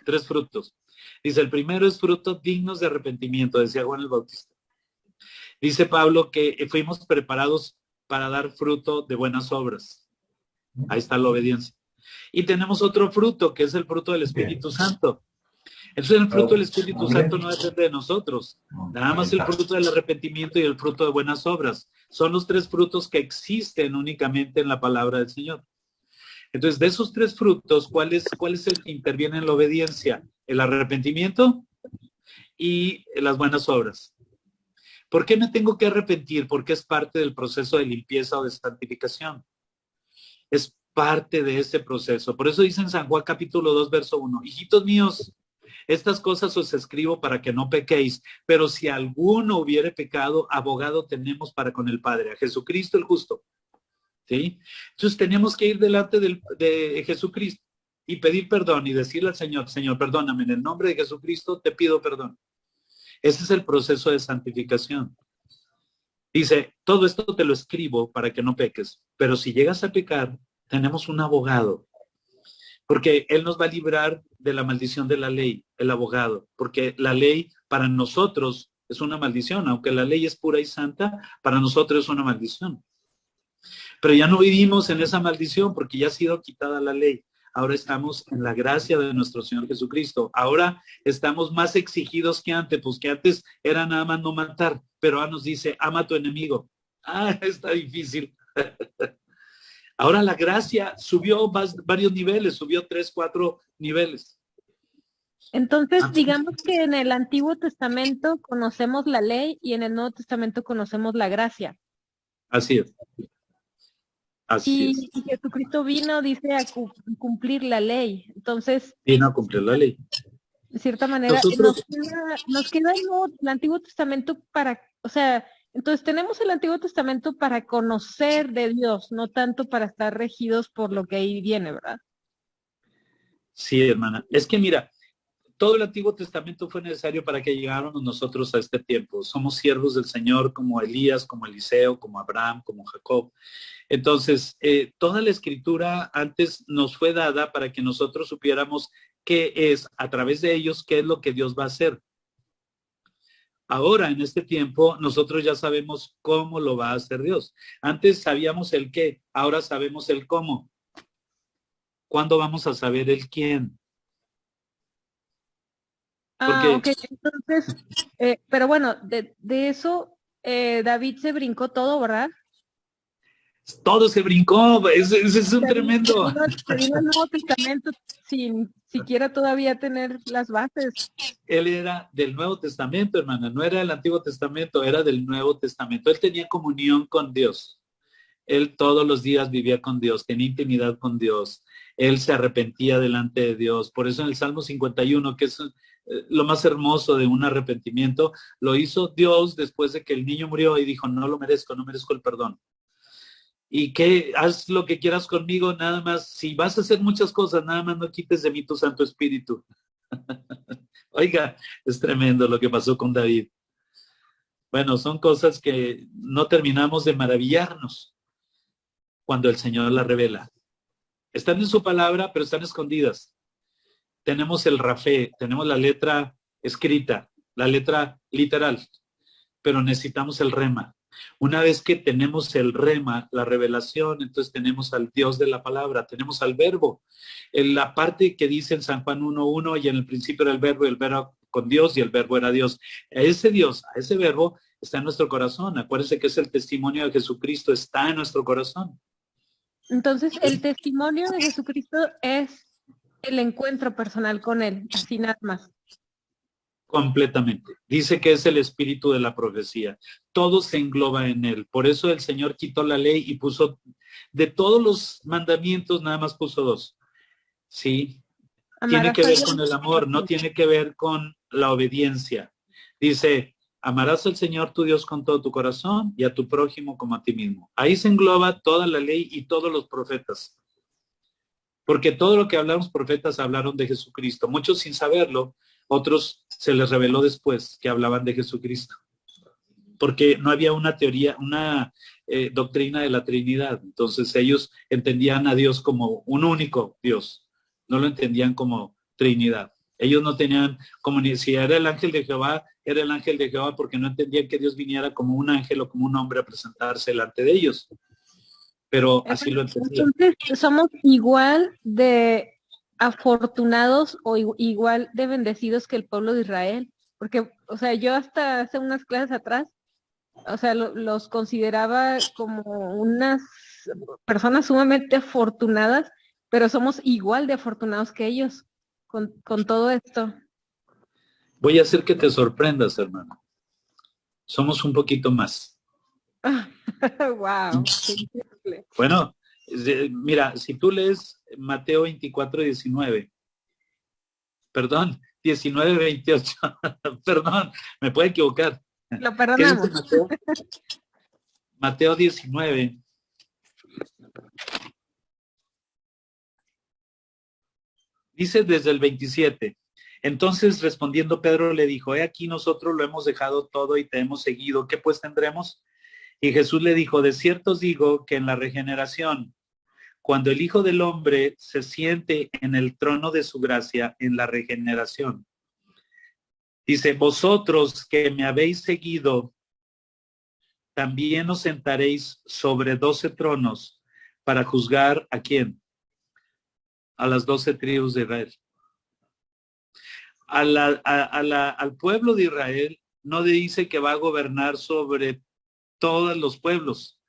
3 frutos. Dice, el primero es frutos dignos de arrepentimiento, decía Juan el Bautista. Dice Pablo que fuimos preparados para dar fruto de buenas obras. Ahí está la obediencia. Y tenemos otro fruto, que es el fruto del Espíritu Santo. Entonces el fruto del Espíritu Santo no depende de nosotros. Nada más el fruto del arrepentimiento y el fruto de buenas obras. Son los 3 frutos que existen únicamente en la palabra del Señor. Entonces, de esos 3 frutos, ¿cuál es el que interviene en la obediencia? El arrepentimiento y las buenas obras. ¿Por qué me tengo que arrepentir? Porque es parte del proceso de limpieza o de santificación. Es parte de ese proceso. Por eso dice en San Juan capítulo 2, verso 1, hijitos míos, estas cosas os escribo para que no pequéis, pero si alguno hubiere pecado, abogado tenemos para con el Padre, a Jesucristo el justo. ¿Sí? Entonces tenemos que ir delante de Jesucristo y pedir perdón y decirle al Señor, Señor, perdóname, en el nombre de Jesucristo te pido perdón. Ese es el proceso de santificación. Dice, todo esto te lo escribo para que no peques, pero si llegas a pecar, tenemos un abogado, porque Él nos va a librar de la maldición de la ley, el abogado, porque la ley para nosotros es una maldición, aunque la ley es pura y santa, para nosotros es una maldición. Pero ya no vivimos en esa maldición porque ya ha sido quitada la ley. Ahora estamos en la gracia de nuestro Señor Jesucristo. Ahora estamos más exigidos que antes, pues que antes era nada más no matar, pero ahora nos dice, ama a tu enemigo. Ah, está difícil. Ahora la gracia subió varios niveles, subió 3, 4 niveles. Entonces, digamos que en el Antiguo Testamento conocemos la ley y en el Nuevo Testamento conocemos la gracia. Así es. Así es. Y Jesucristo vino, dice, a cumplir la ley. Entonces, vino a cumplir la ley. de cierta manera, nos queda el Antiguo Testamento o sea, entonces tenemos el Antiguo Testamento para conocer de Dios, no tanto para estar regidos por lo que ahí viene, ¿verdad? Sí, hermana. Es que mira, todo el Antiguo Testamento fue necesario para que llegáramos nosotros a este tiempo. Somos siervos del Señor como Elías, como Eliseo, como Abraham, como Jacob. Entonces, toda la escritura antes nos fue dada para que nosotros supiéramos qué es, a través de ellos, qué es lo que Dios va a hacer. Ahora, en este tiempo, nosotros ya sabemos cómo lo va a hacer Dios. Antes sabíamos el qué, ahora sabemos el cómo. ¿Cuándo vamos a saber el quién? Ok, entonces, pero bueno, de eso David se brincó todo, ¿verdad? Todo se brincó, ese es un tremendo. Se vino el Nuevo Testamento sin siquiera todavía tener las bases. Él era del Nuevo Testamento, hermana, no era del Antiguo Testamento, era del Nuevo Testamento. Él tenía comunión con Dios. Él todos los días vivía con Dios, tenía intimidad con Dios. Él se arrepentía delante de Dios. Por eso en el Salmo 51, que es lo más hermoso de un arrepentimiento, lo hizo Dios después de que el niño murió y dijo, no lo merezco, no merezco el perdón. Y que haz lo que quieras conmigo, nada más, si vas a hacer muchas cosas, nada más no quites de mí tu Santo Espíritu. Oiga, es tremendo lo que pasó con David. Bueno, son cosas que no terminamos de maravillarnos cuando el Señor las revela. Están en su palabra, pero están escondidas. Tenemos el rafé, tenemos la letra escrita, la letra literal, pero necesitamos el rema. Una vez que tenemos el rema, la revelación, entonces tenemos al Dios de la palabra, tenemos al verbo. En la parte que dice en San Juan 1:1, y en el principio era el verbo, y el verbo con Dios y el verbo era Dios. A ese Dios, a ese verbo está en nuestro corazón. Acuérdense que es el testimonio de Jesucristo, está en nuestro corazón. Entonces, el testimonio de Jesucristo es el encuentro personal con Él, así nada más. Completamente. Dice que es el espíritu de la profecía. Todo se engloba en él. Por eso el Señor quitó la ley y puso, de todos los mandamientos, nada más puso 2. Sí, tiene que ver con el amor, no tiene que ver con la obediencia. Dice, amarás al Señor tu Dios con todo tu corazón y a tu prójimo como a ti mismo. Ahí se engloba toda la ley y todos los profetas. Porque todo lo que hablaron los profetas hablaron de Jesucristo. Muchos sin saberlo, otros se les reveló después que hablaban de Jesucristo. Porque no había una teoría, una doctrina de la Trinidad. Entonces ellos entendían a Dios como un único Dios. No lo entendían como Trinidad. Ellos no tenían, como ni si era el ángel de Jehová, era el ángel de Jehová porque no entendían que Dios viniera como un ángel o como un hombre a presentarse delante de ellos. Pero así lo entendían. Entonces, somos igual de afortunados o igual de bendecidos que el pueblo de Israel. Porque, o sea, yo hasta hace unas clases atrás, o sea, los consideraba como unas personas sumamente afortunadas, pero somos igual de afortunados que ellos con todo esto. Voy a hacer que te sorprendas, hermano. Somos un poquito más. Wow, qué increíble. Bueno, mira, si tú lees Mateo 24:19, perdón, 19:28, perdón, me puedo equivocar. Lo ¿Qué dice perdonamos. Mateo? Mateo 19. Dice desde el 27. Entonces respondiendo Pedro le dijo, he aquí nosotros lo hemos dejado todo y te hemos seguido, ¿qué pues tendremos? Y Jesús le dijo, de cierto os digo que en la regeneración, cuando el Hijo del Hombre se siente en el trono de su gracia, en la regeneración, dice, vosotros que me habéis seguido, también os sentaréis sobre 12 tronos para juzgar ¿a quién? A las 12 tribus de Israel. Al pueblo de Israel no dice que va a gobernar sobre todos los pueblos,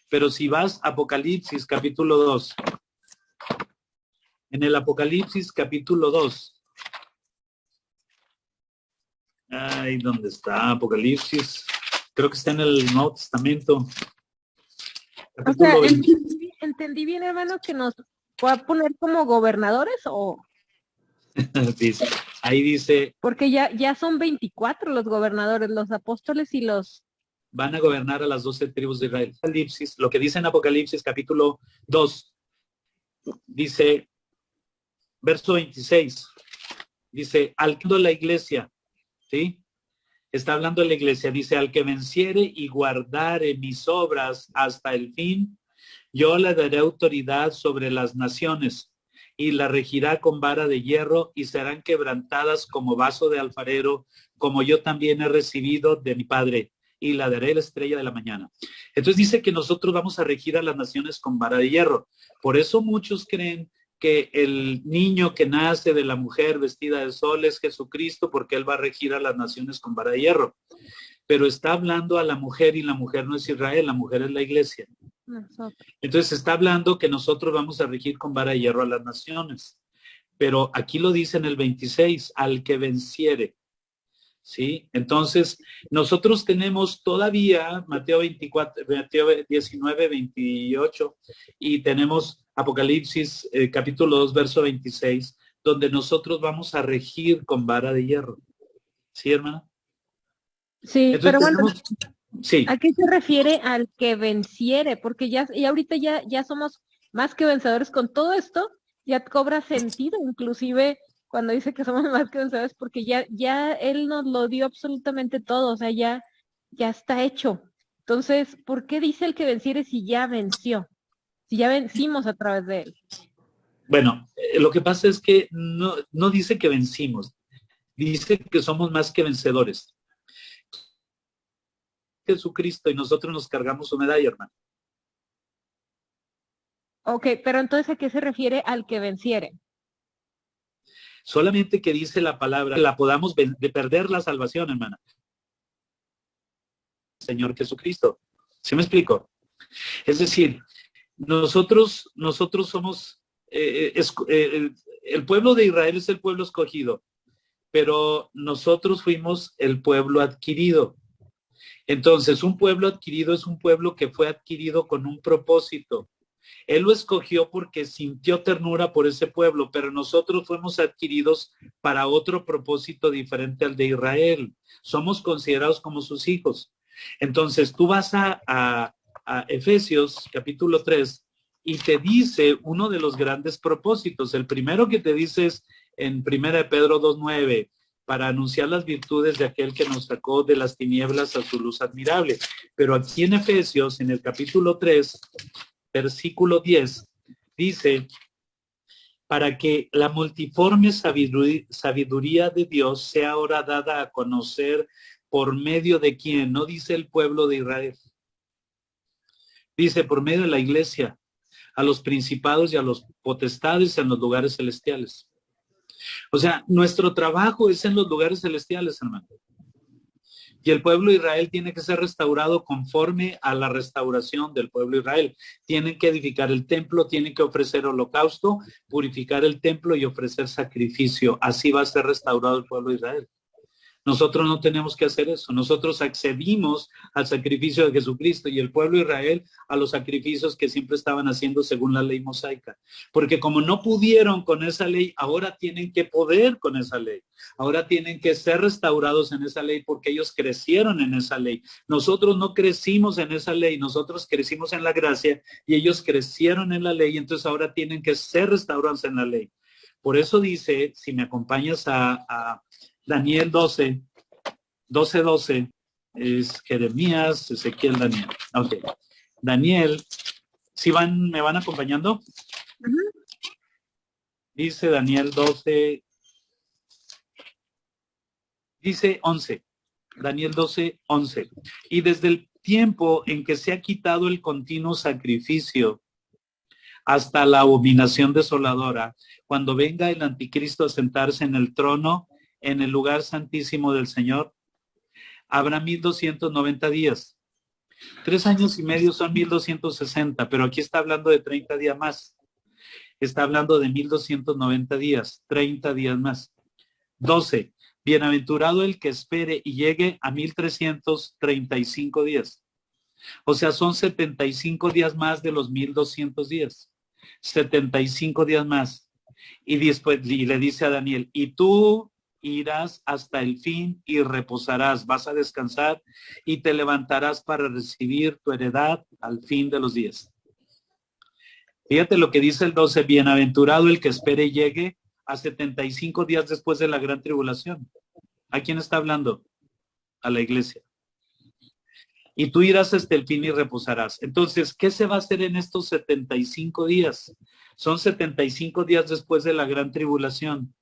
pero si vas a Apocalipsis capítulo 2, en el Apocalipsis capítulo 2, ay, ¿dónde está Apocalipsis? Creo que está en el Nuevo Testamento. O sea, entendí bien, hermano, que nos va a poner como gobernadores o... Ahí dice... Porque ya son 24 los gobernadores, los apóstoles y los... Van a gobernar a las 12 tribus de Israel. Apocalipsis, lo que dice en Apocalipsis capítulo 2, dice, verso 26, dice, al que la iglesia, ¿sí? Está hablando de la iglesia, dice, al que venciere y guardare mis obras hasta el fin, yo le daré autoridad sobre las naciones y la regirá con vara de hierro y serán quebrantadas como vaso de alfarero, como yo también he recibido de mi Padre y la daré la estrella de la mañana. Entonces dice que nosotros vamos a regir a las naciones con vara de hierro. Por eso muchos creen que el niño que nace de la mujer vestida de sol es Jesucristo, porque él va a regir a las naciones con vara de hierro. Pero está hablando a la mujer y la mujer no es Israel, la mujer es la iglesia. Entonces está hablando que nosotros vamos a regir con vara de hierro a las naciones. Pero aquí lo dice en el 26, al que venciere. ¿Sí? Entonces, nosotros tenemos todavía Mateo 24, Mateo 19, 28 y tenemos Apocalipsis capítulo 2, verso 26, donde nosotros vamos a regir con vara de hierro. ¿Sí, hermana? Sí, entonces, pero bueno, tenemos, sí. ¿A qué se refiere al que venciere? Porque ya, y ahorita ya somos más que vencedores con todo esto, ya cobra sentido, inclusive cuando dice que somos más que vencedores, porque ya él nos lo dio absolutamente todo, o sea, ya está hecho. Entonces, ¿por qué dice el que venciere si ya venció? Si ya vencimos a través de él. Bueno, lo que pasa es que no dice que vencimos, dice que somos más que vencedores. Jesucristo y nosotros nos cargamos su medalla, hermano. Ok, pero entonces ¿a qué se refiere al que venciere? Solamente que dice la palabra, la podamos de perder la salvación, hermana. Señor Jesucristo. ¿Sí me explico? Es decir, nosotros somos, el pueblo de Israel es el pueblo escogido, pero nosotros fuimos el pueblo adquirido. Entonces, un pueblo adquirido es un pueblo que fue adquirido con un propósito. Él lo escogió porque sintió ternura por ese pueblo, pero nosotros fuimos adquiridos para otro propósito diferente al de Israel. Somos considerados como sus hijos. Entonces, tú vas a Efesios capítulo 3 y te dice uno de los grandes propósitos. El primero que te dice es en 1 Pedro 2:9, para anunciar las virtudes de aquel que nos sacó de las tinieblas a su luz admirable. Pero aquí en Efesios, en el capítulo 3, versículo 10, dice, para que la multiforme sabiduría de Dios sea ahora dada a conocer por medio de quién. No dice el pueblo de Israel. Dice por medio de la iglesia, a los principados y a los potestades en los lugares celestiales. O sea, nuestro trabajo es en los lugares celestiales, hermano. Y el pueblo de Israel tiene que ser restaurado conforme a la restauración del pueblo de Israel. Tienen que edificar el templo, tienen que ofrecer holocausto, purificar el templo y ofrecer sacrificio. Así va a ser restaurado el pueblo de Israel. Nosotros no tenemos que hacer eso. Nosotros accedimos al sacrificio de Jesucristo y el pueblo de Israel a los sacrificios que siempre estaban haciendo según la ley mosaica. Porque como no pudieron con esa ley, ahora tienen que poder con esa ley. Ahora tienen que ser restaurados en esa ley porque ellos crecieron en esa ley. Nosotros no crecimos en esa ley, nosotros crecimos en la gracia y ellos crecieron en la ley, entonces ahora tienen que ser restaurados en la ley. Por eso dice, si me acompañas a Daniel 12, es Jeremías, Ezequiel, Daniel. Ok. Daniel, ¿sí me van acompañando? Dice Daniel 12, dice 11. Daniel 12, 11. Y desde el tiempo en que se ha quitado el continuo sacrificio hasta la abominación desoladora, cuando venga el anticristo a sentarse en el trono, en el lugar santísimo del Señor, habrá 1290 días. 3 años y medio son 1260, pero aquí está hablando de 30 días más. Está hablando de 1290 días, 30 días más. 12. Bienaventurado el que espere y llegue a 1335 días. O sea, son 75 días más de los 1200 días. 75 días más. Y después le dice a Daniel, y tú irás hasta el fin y reposarás, vas a descansar y te levantarás para recibir tu heredad al fin de los días. Fíjate lo que dice el 12, bienaventurado el que espere y llegue a 75 días después de la gran tribulación. ¿A quién está hablando? A la iglesia. Y tú irás hasta el fin y reposarás. Entonces, ¿qué se va a hacer en estos 75 días? Son 75 días después de la gran tribulación.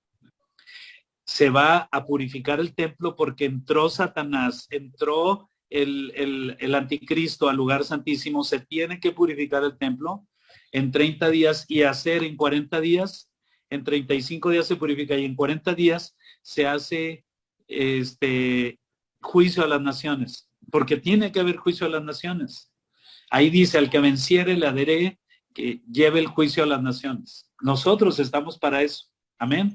Se va a purificar el templo porque entró Satanás, entró el anticristo al lugar santísimo. Se tiene que purificar el templo en 30 días y hacer en 40 días. En 35 días se purifica y en 40 días se hace juicio a las naciones, porque tiene que haber juicio a las naciones. Ahí dice, al que venciere le daré que lleve el juicio a las naciones. Nosotros estamos para eso. Amén.